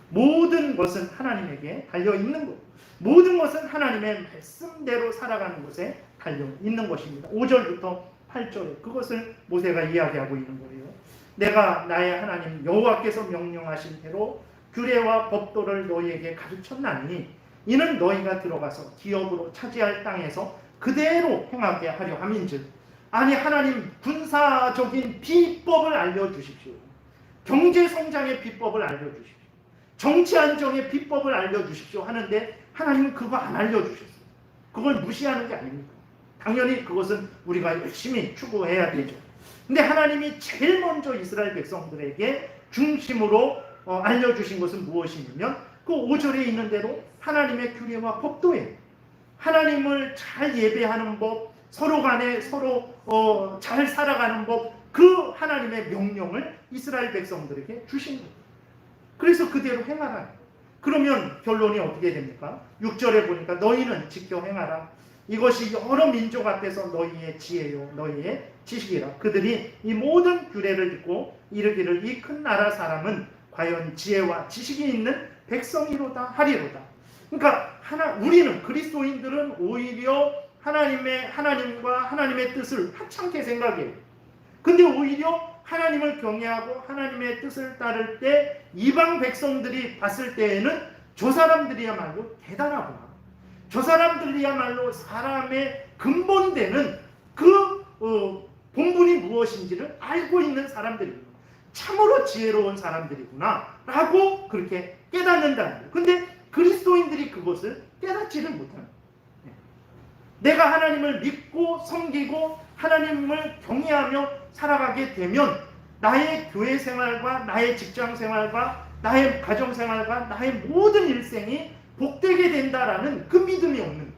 모든 것은 하나님에게 달려있는 것. 모든 것은 하나님의 말씀대로 살아가는 것에 달려있는 것입니다. 5절부터 8절에 그것을 모세가 이야기하고 있는 거예요. 내가 나의 하나님 여호와께서 명령하신 대로 규례와 법도를 너희에게 가르쳤나니 이는 너희가 들어가서 기업으로 차지할 땅에서 그대로 행하게 하려 함인즉. 아니 하나님 군사적인 비법을 알려주십시오. 경제 성장의 비법을 알려주십시오. 정치 안정의 비법을 알려주십시오 하는데 하나님은 그거 안 알려주셨어요. 그걸 무시하는 게 아닙니까? 당연히 그것은 우리가 열심히 추구해야 되죠. 근데 하나님이 제일 먼저 이스라엘 백성들에게 중심으로 알려주신 것은 무엇이냐면 그 5절에 있는 대로 하나님의 규례와 법도예요. 하나님을 잘 예배하는 법, 서로 간에 서로 잘 살아가는 법, 그 하나님의 명령을 이스라엘 백성들에게 주신 거예요. 그래서 그대로 행하라. 그러면 결론이 어떻게 됩니까? 6절에 보니까 너희는 지켜 행하라. 이것이 여러 민족 앞에서 너희의 지혜요 너희의 지식이라. 그들이 이 모든 규례를 듣고 이르기를 이 큰 나라 사람은 과연 지혜와 지식이 있는 백성이로다 하리로다. 그러니까 우리는 그리스도인들은 오히려 하나님과 하나님의 뜻을 하찮게 생각해요. 근데 오히려 하나님을 경외하고 하나님의 뜻을 따를 때 이방 백성들이 봤을 때에는 저 사람들이야말로 대단하구나. 저 사람들이야말로 사람의 근본되는 그 본분이 무엇인지를 알고 있는 사람들이구나. 참으로 지혜로운 사람들이구나 라고 그렇게 깨닫는다는 거예요. 근데 그리스도인들이 그것을 깨닫지를 못하는 거예요. 내가 하나님을 믿고 섬기고 하나님을 경외하며 살아가게 되면 나의 교회 생활과 나의 직장 생활과 나의 가정 생활과 나의 모든 일생이 복되게 된다라는 그 믿음이 없는 거예요.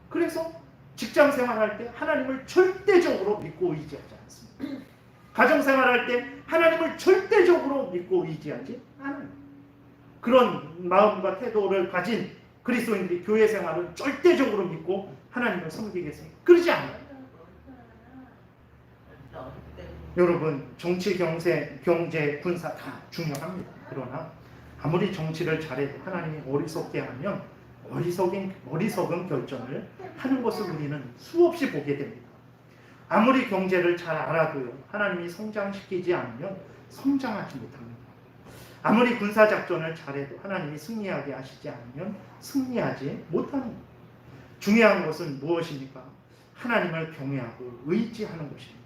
그래서 직장 생활할 때 하나님을 절대적으로 믿고 의지하지 않습니다. 가정 생활할 때 하나님을 절대적으로 믿고 의지하지 않아요. 그런 마음과 태도를 가진 그리스도인들이 교회 생활을 절대적으로 믿고 하나님을 섬기겠습니까? 그러지 않아요. 여러분, 정치, 경제, 군사 다 중요합니다. 그러나 아무리 정치를 잘해도 하나님이 어리석게 하면 어리석은 결정을 하는 것을 우리는 수없이 보게 됩니다. 아무리 경제를 잘 알아도요, 하나님이 성장시키지 않으면 성장하지 못합니다. 아무리 군사작전을 잘해도 하나님이 승리하게 하시지 않으면 승리하지 못하는 겁니다. 중요한 것은 무엇입니까? 하나님을 경외하고 의지하는 것입니다.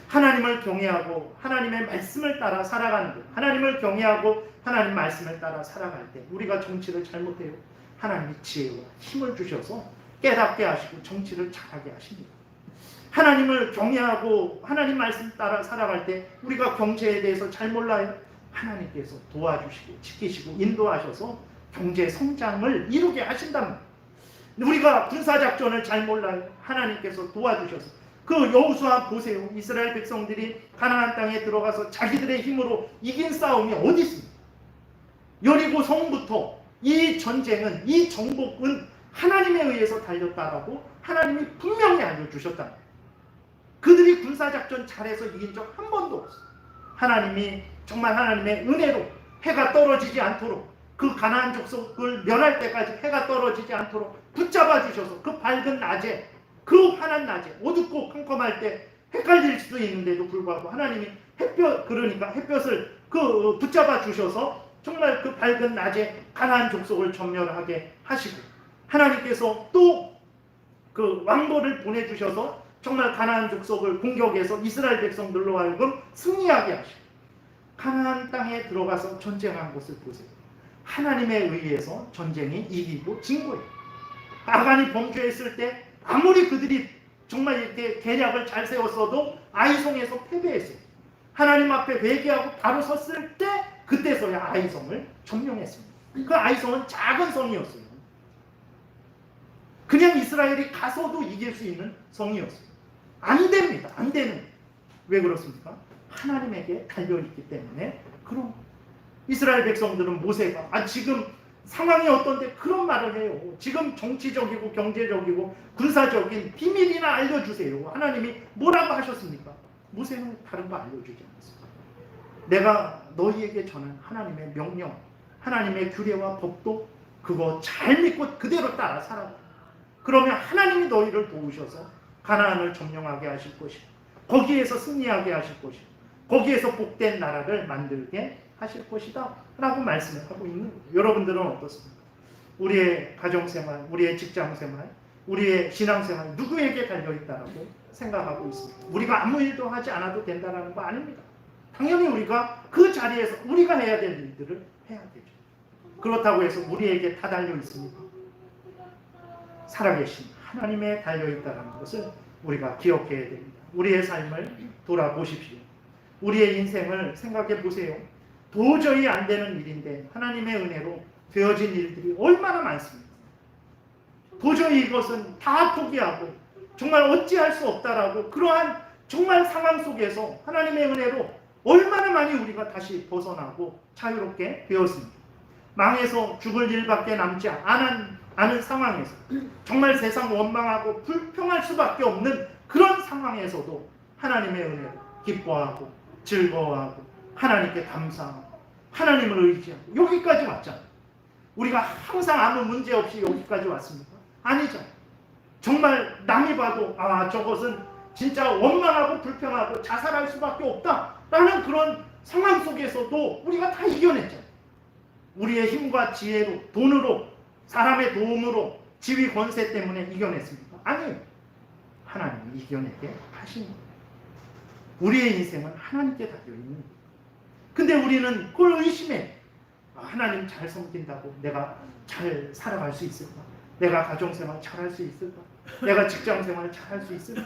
하나님을 경외하고 하나님의 말씀을 따라 살아가는 것. 하나님을 경외하고 하나님 말씀을 따라 살아갈 때 우리가 정치를 잘못해요. 하나님이 지혜와 힘을 주셔서 깨닫게 하시고 정치를 잘하게 하십니다. 하나님을 경외하고 하나님 말씀 따라 살아갈 때 우리가 경제에 대해서 잘 몰라요. 하나님께서 도와주시고 지키시고 인도하셔서 경제 성장을 이루게 하신답니다. 우리가 군사작전을 잘 몰라요. 하나님께서 도와주셔서 그 여호수아 보세요. 이스라엘 백성들이 가나안 땅에 들어가서 자기들의 힘으로 이긴 싸움이 어디 있습니까? 여리고 성부터 이 전쟁은, 이 정복은 하나님에 의해서 달렸다라고 하나님이 분명히 알려주셨다. 그들이 군사작전 잘해서 이긴 적 한 번도 없어요. 하나님이 정말 하나님의 은혜로 해가 떨어지지 않도록 그 가나안 족속을 멸할 때까지 해가 떨어지지 않도록 붙잡아 주셔서 그 밝은 낮에, 그 환한 낮에, 어둡고 컴컴할 때 헷갈릴 수도 있는데도 불구하고 하나님이 그러니까 햇볕을 붙잡아 주셔서 정말 그 밝은 낮에 가나안 족속을 전멸하게 하시고, 하나님께서 또 그 왕보를 보내주셔서 정말 가나안 족속을 공격해서 이스라엘 백성들로 하여금 승리하게 하시고, 가나안 땅에 들어가서 전쟁한 것을 보세요. 하나님에 의해서 전쟁이 이기고 진 거예요. 아간이 범죄했을 때 아무리 그들이 정말 이렇게 계략을 잘 세웠어도 아이성에서 패배했어요. 하나님 앞에 회개하고 바로 섰을 때 그때서야 아이성을 점령했습니다. 그 아이성은 작은 성이었어요. 그냥 이스라엘이 가서도 이길 수 있는 성이었어요. 안 됩니다. 안 되는. 왜 그렇습니까? 하나님에게 달려있기 때문에. 그럼 이스라엘 백성들은 모세가 지금 상황이 어떤데 그런 말을 해요. 지금 정치적이고 경제적이고 군사적인 비밀이나 알려주세요. 하나님이 뭐라고 하셨습니까? 모세는 다른 거 알려주지 않았습니다. 내가 너희에게 전한 하나님의 명령, 하나님의 규례와 법도 그거 잘 믿고 그대로 따라 살아라. 그러면 하나님이 너희를 도우셔서 가나안을 점령하게 하실 것이고, 거기에서 승리하게 하실 것이고, 거기에서 복된 나라를 만들게 하실 것이다 라고 말씀을 하고 있는 거예요. 여러분들은 어떻습니까? 우리의 가정생활, 우리의 직장생활, 우리의 신앙생활 누구에게 달려있다라고 생각하고 있습니다. 우리가 아무 일도 하지 않아도 된다는 거 아닙니다. 당연히 우리가 그 자리에서 우리가 해야 될 일들을 해야 되죠. 그렇다고 해서 우리에게 다 달려 있습니다. 살아계신 하나님에 달려있다는 것을 우리가 기억해야 됩니다. 우리의 삶을 돌아보십시오. 우리의 인생을 생각해 보세요. 도저히 안 되는 일인데 하나님의 은혜로 되어진 일들이 얼마나 많습니까? 도저히 이것은 다 포기하고 정말 어찌할 수 없다라고 그러한 정말 상황 속에서 하나님의 은혜로 얼마나 많이 우리가 다시 벗어나고 자유롭게 되었습니다. 망해서 죽을 일밖에 남지 않은 상황에서 정말 세상 원망하고 불평할 수밖에 없는 그런 상황에서도 하나님의 은혜로 기뻐하고 즐거워하고 하나님께 감사하고 하나님을 의지하고 여기까지 왔잖아요. 우리가 항상 아무 문제 없이 여기까지 왔습니까? 아니죠. 정말 남이 봐도 저것은 진짜 원망하고 불평하고 자살할 수밖에 없다라는 그런 상황 속에서도 우리가 다 이겨냈잖아요. 우리의 힘과 지혜로, 돈으로, 사람의 도움으로, 지위 권세 때문에 이겨냈습니까? 아니에요. 하나님이 이겨내게 하신 거예요. 우리의 인생은 하나님께 달려있는 거예요. 근데 우리는 그걸 의심해. 하나님 잘 섬긴다고 내가 잘 살아갈 수 있을까? 내가 가정생활 잘 할 수 있을까? 내가 직장생활 잘 할 수 있을까?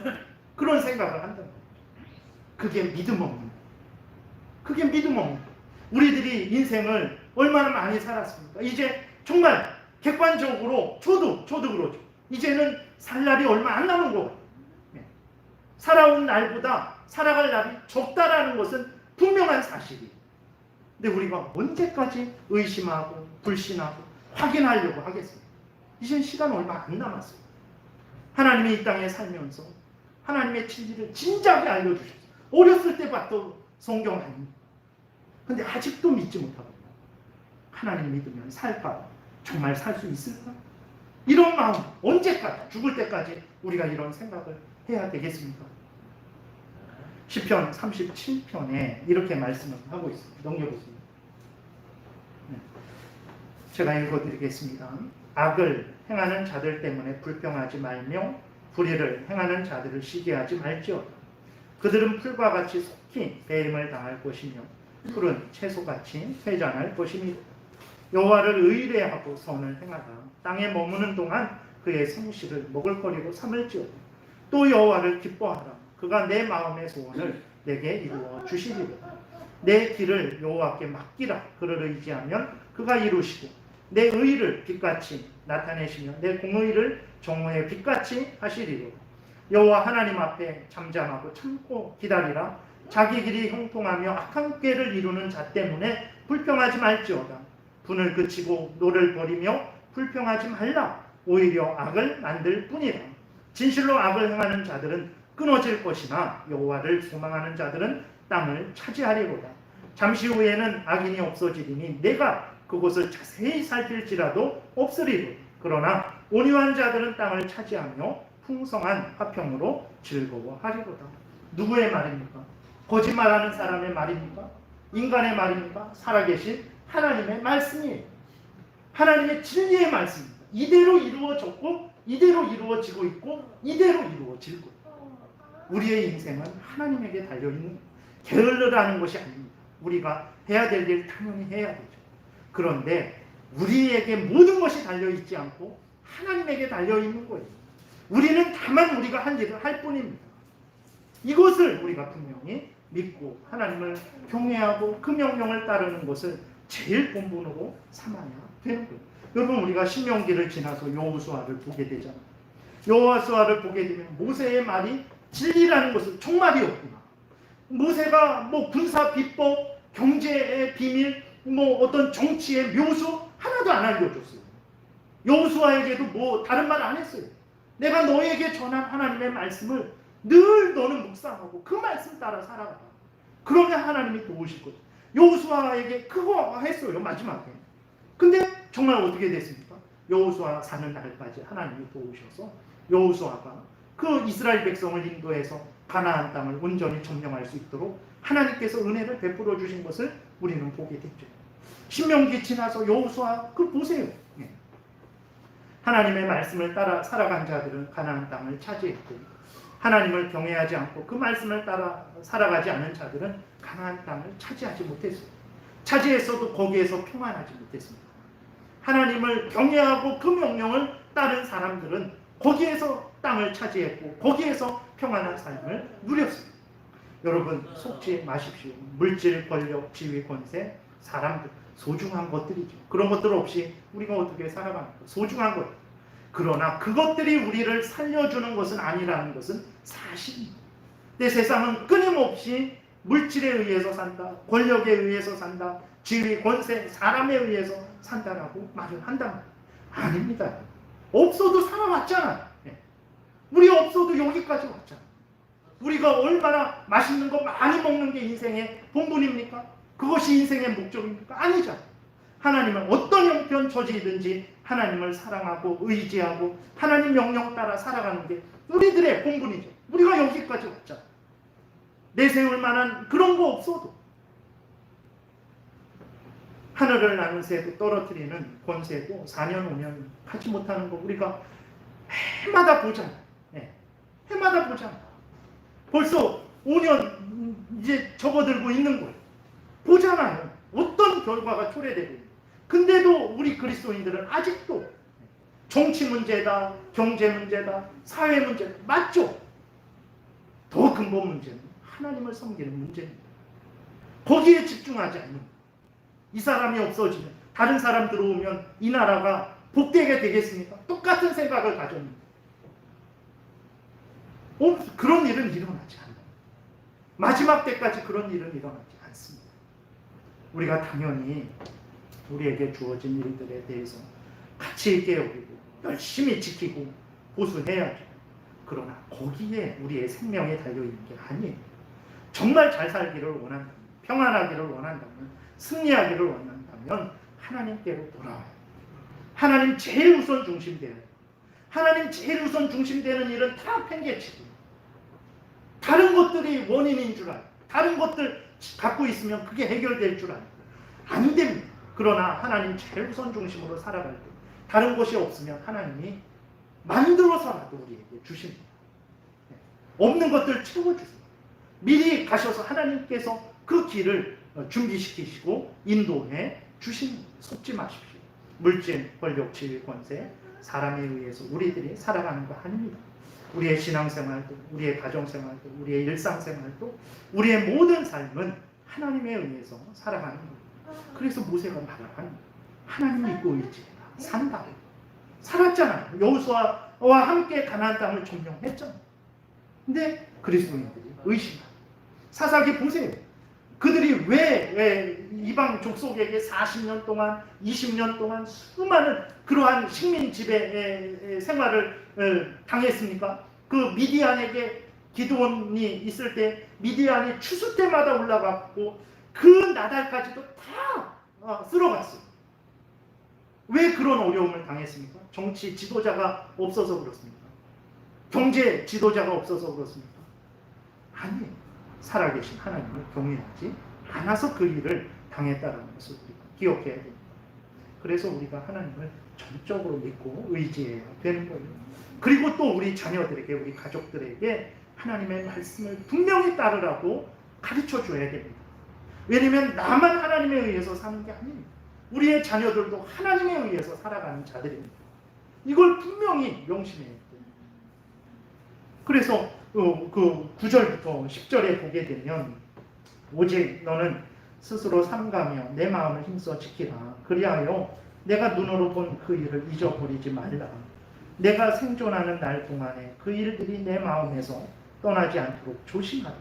그런 생각을 한다는 거예요. 그게 믿음 없는 거예요. 그게 믿음 없는 거예요. 우리들이 인생을 얼마나 많이 살았습니까? 이제 정말 객관적으로 저도 그러죠. 이제는 살 날이 얼마 안 남은 거 같아요. 살아온 날보다 살아갈 날이 적다라는 것은 분명한 사실이에요. 근데 우리가 언제까지 의심하고 불신하고 확인하려고 하겠습니까? 이젠 시간 얼마 안 남았어요. 하나님이 이 땅에 살면서 하나님의 진리를 진작에 알려주셨어요. 어렸을 때 봤던 성경 아닙니다. 근데 아직도 믿지 못하고 하나님 믿으면 살까? 정말 살 수 있을까? 이런 마음 언제까지 죽을 때까지 우리가 이런 생각을 해야 되겠습니까? 시편 37편에 이렇게 말씀을 하고 있습니다. 넘겨보세요. 제가 읽어드리겠습니다. 악을 행하는 자들 때문에 불평하지 말며 불의를 행하는 자들을 시기하지 말지어다. 그들은 풀과 같이 속히 배임을 당할 것이며 풀은 채소같이 회전할 것입니다. 여호와를 의뢰하고 선을 행하다 땅에 머무는 동안 그의 생식을 먹을거리로 삼을지어다. 또 여호와를 기뻐하라. 그가 내 마음의 소원을 내게 이루어 주시리로다. 내 길을 여호와께 맡기라. 그를 의지하면 그가 이루시고 내 의를 빛같이 나타내시며 내 공의를 정오의 빛같이 하시리로다. 여호와 하나님 앞에 잠잠하고 참고 기다리라. 자기 길이 형통하며 악한 꾀를 이루는 자 때문에 불평하지 말지어다. 분을 그치고 노를 버리며 불평하지 말라. 오히려 악을 만들 뿐이라. 진실로 악을 행하는 자들은 끊어질 것이나 여호와를 소망하는 자들은 땅을 차지하리로다. 잠시 후에는 악인이 없어지리니 내가 그곳을 자세히 살필지라도 없으리로다. 그러나 온유한 자들은 땅을 차지하며 풍성한 화평으로 즐거워하리로다. 누구의 말입니까? 거짓말하는 사람의 말입니까? 인간의 말입니까? 살아계신 하나님의 말씀이에요. 하나님의 진리의 말씀입니다. 이대로 이루어졌고 이대로 이루어지고 있고 이대로 이루어질 거예요. 우리의 인생은 하나님에게 달려있는 게을르라는 것이 아닙니다. 우리가 해야 될 일 당연히 해야 되죠. 그런데 우리에게 모든 것이 달려있지 않고 하나님에게 달려있는 거예요. 우리는 다만 우리가 할 일을 할 뿐입니다. 이것을 우리가 분명히 믿고 하나님을 경외하고 그 명령을 따르는 것을 제일 본분으로 삼아야 되는 거예요. 여러분, 우리가 신명기를 지나서 여호수아를 보게 되잖아요. 여호수아를 보게 되면 모세의 말이 진리라는 것은 정말이었구나. 모세가 군사 비법, 경제의 비밀, 어떤 정치의 묘수 하나도 안 알려줬어요. 여호수아에게도 다른 말 안 했어요. 내가 너에게 전한 하나님의 말씀을 늘 너는 묵상하고 그 말씀 따라 살아가라. 그러면 하나님이 도우실 거죠. 여호수아에게 그거 했어요, 마지막에. 근데 정말 어떻게 됐습니까? 여호수아 사는 날까지 하나님이 도우셔서 여호수아가 그 이스라엘 백성을 인도해서 가나안 땅을 온전히 점령할 수 있도록 하나님께서 은혜를 베풀어 주신 것을 우리는 보게 됐죠. 신명기 지나서 여호수아 그 보세요. 하나님의 말씀을 따라 살아간 자들은 가나안 땅을 차지했고 하나님을 경외하지 않고 그 말씀을 따라 살아가지 않은 자들은 가나안 땅을 차지하지 못했습니다. 차지했어도 거기에서 평안하지 못했습니다. 하나님을 경외하고 그 명령을 따른 사람들은 거기에서 땅을 차지했고 거기에서 평안한 삶을 누렸습니다. 여러분 속지 마십시오. 물질, 권력, 지위, 권세, 사람들 소중한 것들이죠. 그런 것들 없이 우리가 어떻게 살아가는 거 소중한 것. 그러나 그것들이 우리를 살려주는 것은 아니라는 것은 사실입니다. 내 세상은 끊임없이 물질에 의해서 산다, 권력에 의해서 산다, 지위, 권세, 사람에 의해서 산다라고 말을 한단 말이에요. 아닙니다. 없어도 살아왔잖아. 우리 없어도 여기까지 왔잖아. 우리가 얼마나 맛있는 거 많이 먹는 게 인생의 본분입니까? 그것이 인생의 목적입니까? 아니잖아. 하나님은 어떤 형편 처지이든지 하나님을 사랑하고 의지하고 하나님 명령 따라 살아가는 게 우리들의 본분이죠. 우리가 여기까지 왔잖아. 내세울 만한 그런 거 없어도 하늘을 나는 새도 떨어뜨리는 권세도 4년 5년 하지 못하는 거 우리가 해마다 보잖아. 해마다 보잖아. 벌써 5년 이제 접어들고 있는 거예요. 보잖아요. 어떤 결과가 초래되고 있는. 근데도 우리 그리스도인들은 아직도 정치 문제다, 경제 문제다, 사회 문제다. 맞죠? 더 근본 문제는 하나님을 섬기는 문제입니다. 거기에 집중하지 않는. 이 사람이 없어지면 다른 사람 들어오면 이 나라가 복되게 되겠습니까? 똑같은 생각을 가졌는데 그런 일은 일어나지 않아요. 마지막 때까지 그런 일은 일어나지 않습니다. 우리가 당연히 우리에게 주어진 일들에 대해서 가치 있게 여기고 열심히 지키고 보수해야죠. 그러나 거기에 우리의 생명이 달려있는 게 아니에요. 정말 잘 살기를 원한다면, 평안하기를 원한다면, 승리하기를 원한다면 하나님께로 돌아와요. 하나님 제일 우선 중심되어요. 하나님 제일 우선 중심되는 일은 다 팽개치고 다른 것들이 원인인 줄 알아요. 다른 것들 갖고 있으면 그게 해결될 줄 알아요. 안 됩니다. 그러나 하나님 제일 우선 중심으로 살아갈 때 다른 것이 없으면 하나님이 만들어서라도 우리에게 주십니다. 없는 것들 채워주세요. 미리 가셔서 하나님께서 그 길을 준비시키시고 인도해 주십니다. 속지 마십시오. 물질, 권력, 지위, 권세, 사람에 의해서 우리들이 살아가는 거 아닙니다. 우리의 신앙생활도, 우리의 가정생활도, 우리의 일상생활도, 우리의 모든 삶은 하나님에 의해서 살아가는 겁니다. 그래서 모세가 말하는 하나님 믿고 의지해라. 산다. 살았잖아요. 여호수아와 함께 가나안 땅을 점령했잖아요. 근데 그리스도인들이 의심하고 사사기 보세요. 그들이 왜 이방 족속에게 40년 동안 20년 동안 수많은 그러한 식민 지배 생활을 당했습니까? 그 미디안에게 기드온이 있을 때 미디안이 추수 때마다 올라갔고 그 나달까지도 다 쓸어갔어요. 왜 그런 어려움을 당했습니까? 정치 지도자가 없어서 그렇습니까? 경제 지도자가 없어서 그렇습니까? 아니에요. 살아계신 하나님을 경외하지 않아서 그 일을 당했다는 것을 우리가 기억해야 됩니다. 그래서 우리가 하나님을 전적으로 믿고 의지해야 되는 거예요. 그리고 또 우리 자녀들에게, 우리 가족들에게 하나님의 말씀을 분명히 따르라고 가르쳐 줘야 됩니다. 왜냐하면 나만 하나님에 의해서 사는 게 아닙니다. 우리의 자녀들도 하나님에 의해서 살아가는 자들입니다. 이걸 분명히 명심해야 됩니다. 그래서 그 9절부터 10절에 보게 되면 오직 너는 스스로 삼가며 내 마음을 힘써 지키라. 그리하여 내가 눈으로 본 그 일을 잊어버리지 말라. 내가 생존하는 날 동안에 그 일들이 내 마음에서 떠나지 않도록 조심하라.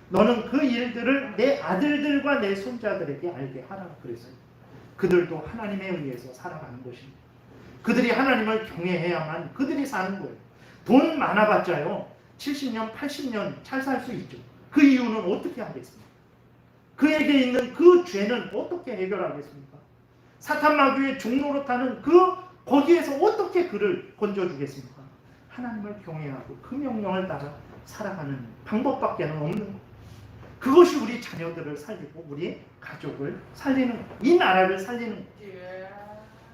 너는 그 일들을 내 아들들과 내 손자들에게 알게 하라. 그래서 그들도 하나님에 의해서 살아가는 것입니다. 그들이 하나님을 경외해야만 그들이 사는 거예요. 돈 많아봤자요 70년, 80년 잘 살 수 있죠. 그 이유는 어떻게 하겠습니까? 그에게 있는 그 죄는 어떻게 해결하겠습니까? 사탄 마귀의 종로로 타는 거기에서 어떻게 그를 건져주겠습니까? 하나님을 경외하고 그 명령을 따라 살아가는 방법밖에 없는 거예요. 그것이 우리 자녀들을 살리고 우리 가족을 살리는 거예요. 이 나라를 살리는 거예요.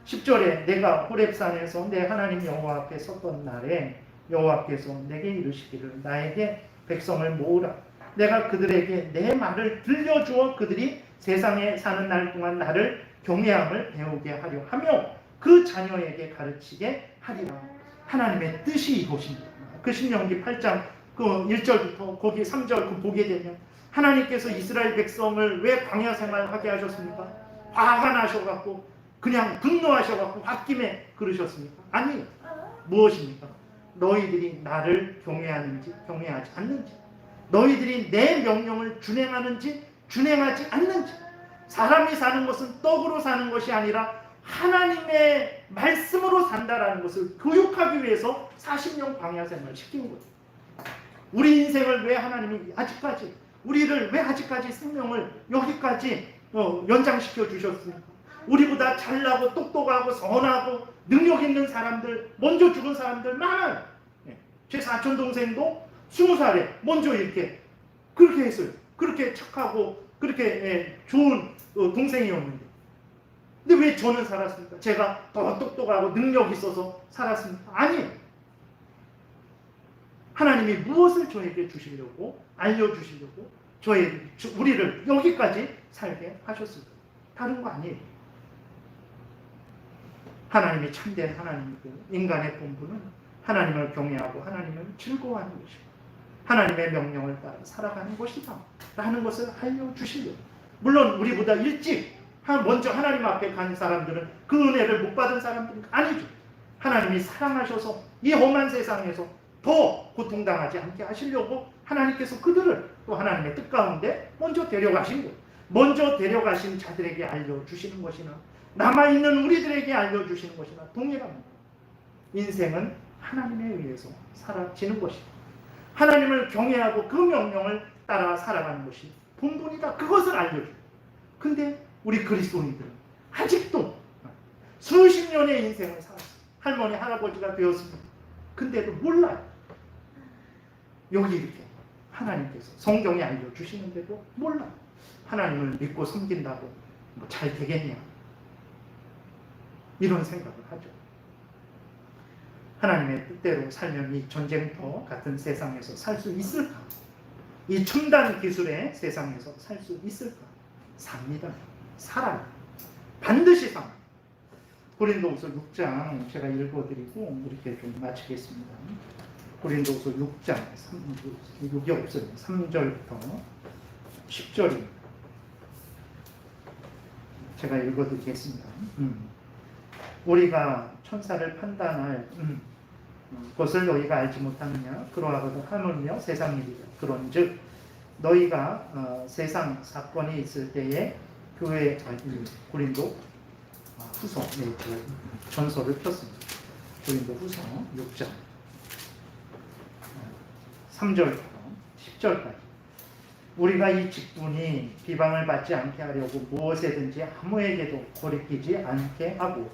10절에 내가 호렙산에서 내 하나님 여호와 앞에 섰던 날에 여호와께서 내게 이르시기를 나에게 백성을 모으라. 내가 그들에게 내 말을 들려주어 그들이 세상에 사는 날 동안 나를 경외함을 배우게 하려 하며 그 자녀에게 가르치게 하리라. 하나님의 뜻이 이것입니다. 그 신명기 8장 그 1절부터 거기 3절 그 보게 되면 하나님께서 이스라엘 백성을 왜 광야 생활하게 하셨습니까? 화가 나셔갖고 그냥 분노하셔갖고 홧김에 그러셨습니까? 아니, 무엇입니까? 너희들이 나를 경외하는지 경외하지 않는지, 너희들이 내 명령을 준행하는지 준행하지 않는지. 사람이 사는 것은 떡으로 사는 것이 아니라 하나님의 말씀으로 산다라는 것을 교육하기 위해서 40년 광야 생활을 시킨 거예요. 우리 인생을 왜 하나님이 아직까지, 우리를 왜 아직까지 생명을 여기까지 연장시켜 주셨습니까? 우리보다 잘나고 똑똑하고 선하고 능력 있는 사람들, 먼저 죽은 사람들 많아요. 제 사촌 동생도 20살에 먼저 이렇게 그렇게 했어요. 그렇게 착하고 그렇게 좋은 동생이었는데, 근데 왜 저는 살았습니까? 제가 더 똑똑하고 능력 있어서 살았습니까? 아니, 하나님이 무엇을 저에게 주시려고, 알려주시려고 우리를 여기까지 살게 하셨습니다. 다른 거 아니에요. 하나님이 참된 하나님이고, 인간의 본분은 하나님을 경외하고 하나님을 즐거워하는 것이고 하나님의 명령을 따라 살아가는 것이다 라는 것을 알려주시려고. 물론 우리보다 일찍 먼저 하나님 앞에 간 사람들은 그 은혜를 못 받은 사람들은 아니죠. 하나님이 사랑하셔서 이 험한 세상에서 더 고통당하지 않게 하시려고 하나님께서 그들을 또 하나님의 뜻 가운데 먼저 데려가신 것, 먼저 데려가신 자들에게 알려주시는 것이나 남아있는 우리들에게 알려주시는 것이나 동일합니다. 인생은 하나님에 의해서 살아지는 것이다. 하나님을 경외하고 그 명령을 따라 살아가는 것이 본분이다. 그것을 알려줘요. 근데 우리 그리스도인들은 아직도 수십 년의 인생을 살았어요. 할머니, 할아버지가 되었습니다. 근데도 몰라요. 여기 이렇게 하나님께서 성경에 알려주시는데도 몰라요. 하나님을 믿고 섬긴다고 뭐 잘 되겠냐, 이런 생각을 하죠. 하나님의 뜻대로 살면 이 전쟁터 같은 세상에서 살 수 있을까? 이 첨단 기술의 세상에서 살 수 있을까? 삽니다. 살아요. 반드시 삽니다. 고린도후서 6장 제가 읽어드리고 이렇게 좀 마치겠습니다. 고린도후서 6장 6이 없어요. 3절부터 10절입니다. 제가 읽어드리겠습니다. 우리가 천사를 판단할 것을 너희가 알지 못하느냐? 그러하거든 하물며 세상 일이라. 그런즉 너희가 세상 사건이 있을 때에 교회 고린도 후서 전서를 폈습니다. 고린도 후서 6장 3절부터 10절까지. 우리가 이 직분이 비방을 받지 않게 하려고 무엇에든지 아무에게도 거리끼지 않게 하고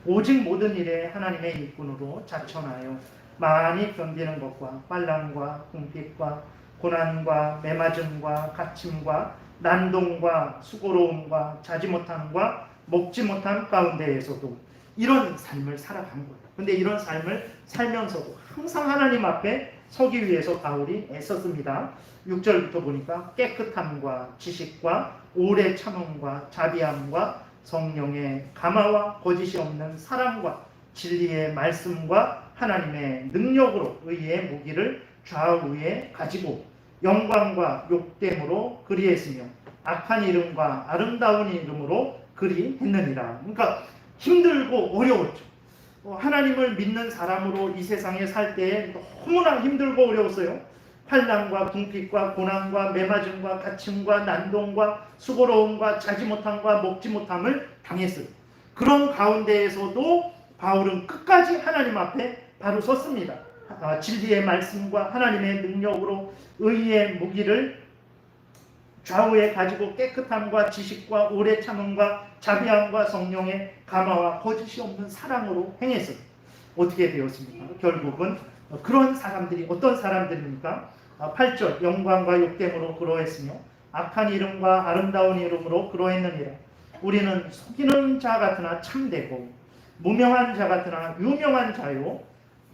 오직 모든 일에 하나님의 일꾼으로 자천하여 많이 견디는 것과 환난과 궁핍과 고난과 매맞음과 갇힘과 난동과 수고로움과 자지 못함과 먹지 못함 가운데에서도 이런 삶을 살아간 거예요. 근데 이런 삶을 살면서도 항상 하나님 앞에 서기 위해서 바울이 애썼습니다. 6절부터 보니까 깨끗함과 지식과 오래 참음과 자비함과 성령의 감화와 거짓이 없는 사랑과 진리의 말씀과 하나님의 능력으로 의의 무기를 좌우에 가지고 영광과 욕됨으로 그리했으며 악한 이름과 아름다운 이름으로 그리했느니라. 그러니까 힘들고 어려웠죠. 하나님을 믿는 사람으로 이 세상에 살 때에 너무나 힘들고 어려웠어요. 환난과 궁핍과 고난과 매맞음과 갇힘과 난동과 수고로움과 자지 못함과 먹지 못함을 당했어요. 그런 가운데에서도 바울은 끝까지 하나님 앞에 바로 섰습니다. 진리의 말씀과 하나님의 능력으로 의의 무기를 좌우에 가지고 깨끗함과 지식과 오래 참음과 자비함과 성령의 감화와 거짓이 없는 사랑으로 행했어요. 어떻게 되었습니까? 결국은 그런 사람들이 어떤 사람들입니까? 8절 영광과 욕됨으로 그러했으며 악한 이름과 아름다운 이름으로 그러했느니라. 우리는 속이는 자 같으나 참되고 무명한 자 같으나 유명한 자요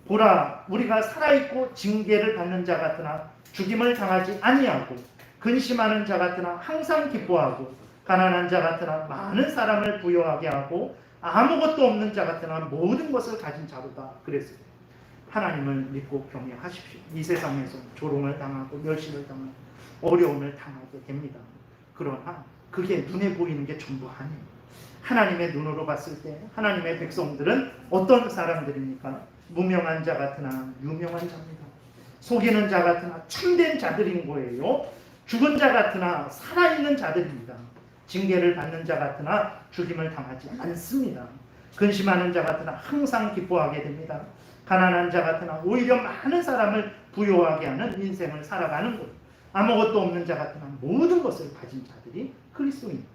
보라, 우리가 살아있고 징계를 받는 자 같으나 죽임을 당하지 아니하고, 근심하는 자 같으나 항상 기뻐하고, 가난한 자 같으나 많은 사람을 부유하게 하고, 아무것도 없는 자 같으나 모든 것을 가진 자로다. 그랬어요. 하나님을 믿고 경외하십시오. 이 세상에서 조롱을 당하고 멸시를 당하고 어려움을 당하게 됩니다. 그러나 그게 눈에 보이는 게 전부 아니에요. 하나님의 눈으로 봤을 때 하나님의 백성들은 어떤 사람들입니까? 무명한 자 같으나 유명한 자입니다. 속이는 자 같으나 참된 자들인 거예요. 죽은 자 같으나 살아있는 자들입니다. 징계를 받는 자 같으나 죽임을 당하지 않습니다. 근심하는 자 같으나 항상 기뻐하게 됩니다. 가난한 자 같으나 오히려 많은 사람을 부유하게 하는 인생을 살아가는 것. 아무것도 없는 자 같으나 모든 것을 가진 자들이 그리스도입니다.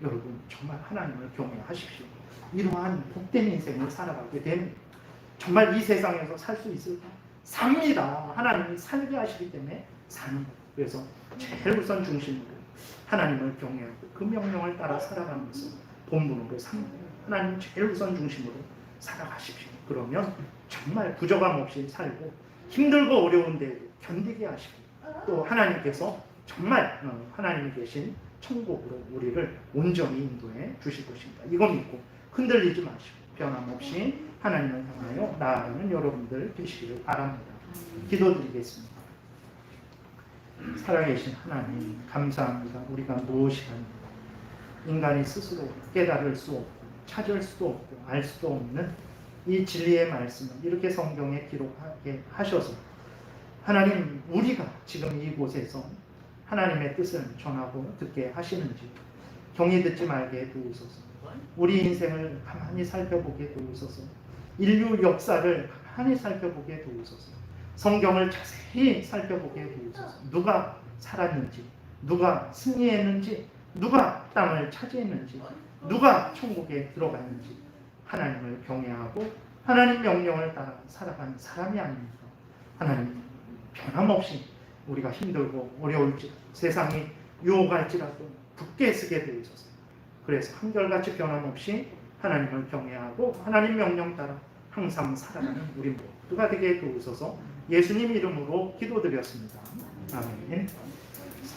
여러분 정말 하나님을 경외하십시오. 이러한 복된 인생을 살아가게 되면 정말 이 세상에서 살 수 있을까? 삽니다. 하나님이 살게 하시기 때문에 사는 거예요. 그래서 제일 우선 중심으로 하나님을 경외하고 그 명령을 따라 살아가는 것을 본분으로 삼는 거예요. 하나님 제일 우선 중심으로 살아가십시오. 그러면 정말 부족함 없이 살고 힘들고 어려운데 견디게 하시고 또 하나님께서 정말 하나님이 계신 천국으로 우리를 온전히 인도해 주실 것입니다. 이거 믿고 흔들리지 마시고 변함없이 하나님을 향하여 나아가는 여러분들 되시기를 바랍니다. 기도드리겠습니다. 살아계신 하나님 감사합니다. 우리가 무엇이라 인간이 스스로 깨달을 수 없고 찾을 수도 없고 알 수도 없는 이 진리의 말씀을 이렇게 성경에 기록하게 하셔서 하나님 우리가 지금 이곳에서 하나님의 뜻을 전하고 듣게 하시는지 경히 듣지 말게 도우소서. 우리 인생을 가만히 살펴보게 도우소서. 인류 역사를 가만히 살펴보게 도우소서. 성경을 자세히 살펴보게 도우소서. 누가 살았는지, 누가 승리했는지, 누가 땅을 차지했는지, 누가 천국에 들어갔는지 하나님을 경외하고 하나님 명령을 따라 살아가는 사람이 아닙니까? 하나님 변함없이 우리가 힘들고 어려울지 세상이 유혹할지라도 굳게 쓰게 되어있어서 그래서 한결같이 변함없이 하나님을 경외하고 하나님 명령 따라 항상 살아가는 우리 모두가 되게 도우소서. 예수님 이름으로 기도드렸습니다. 아멘.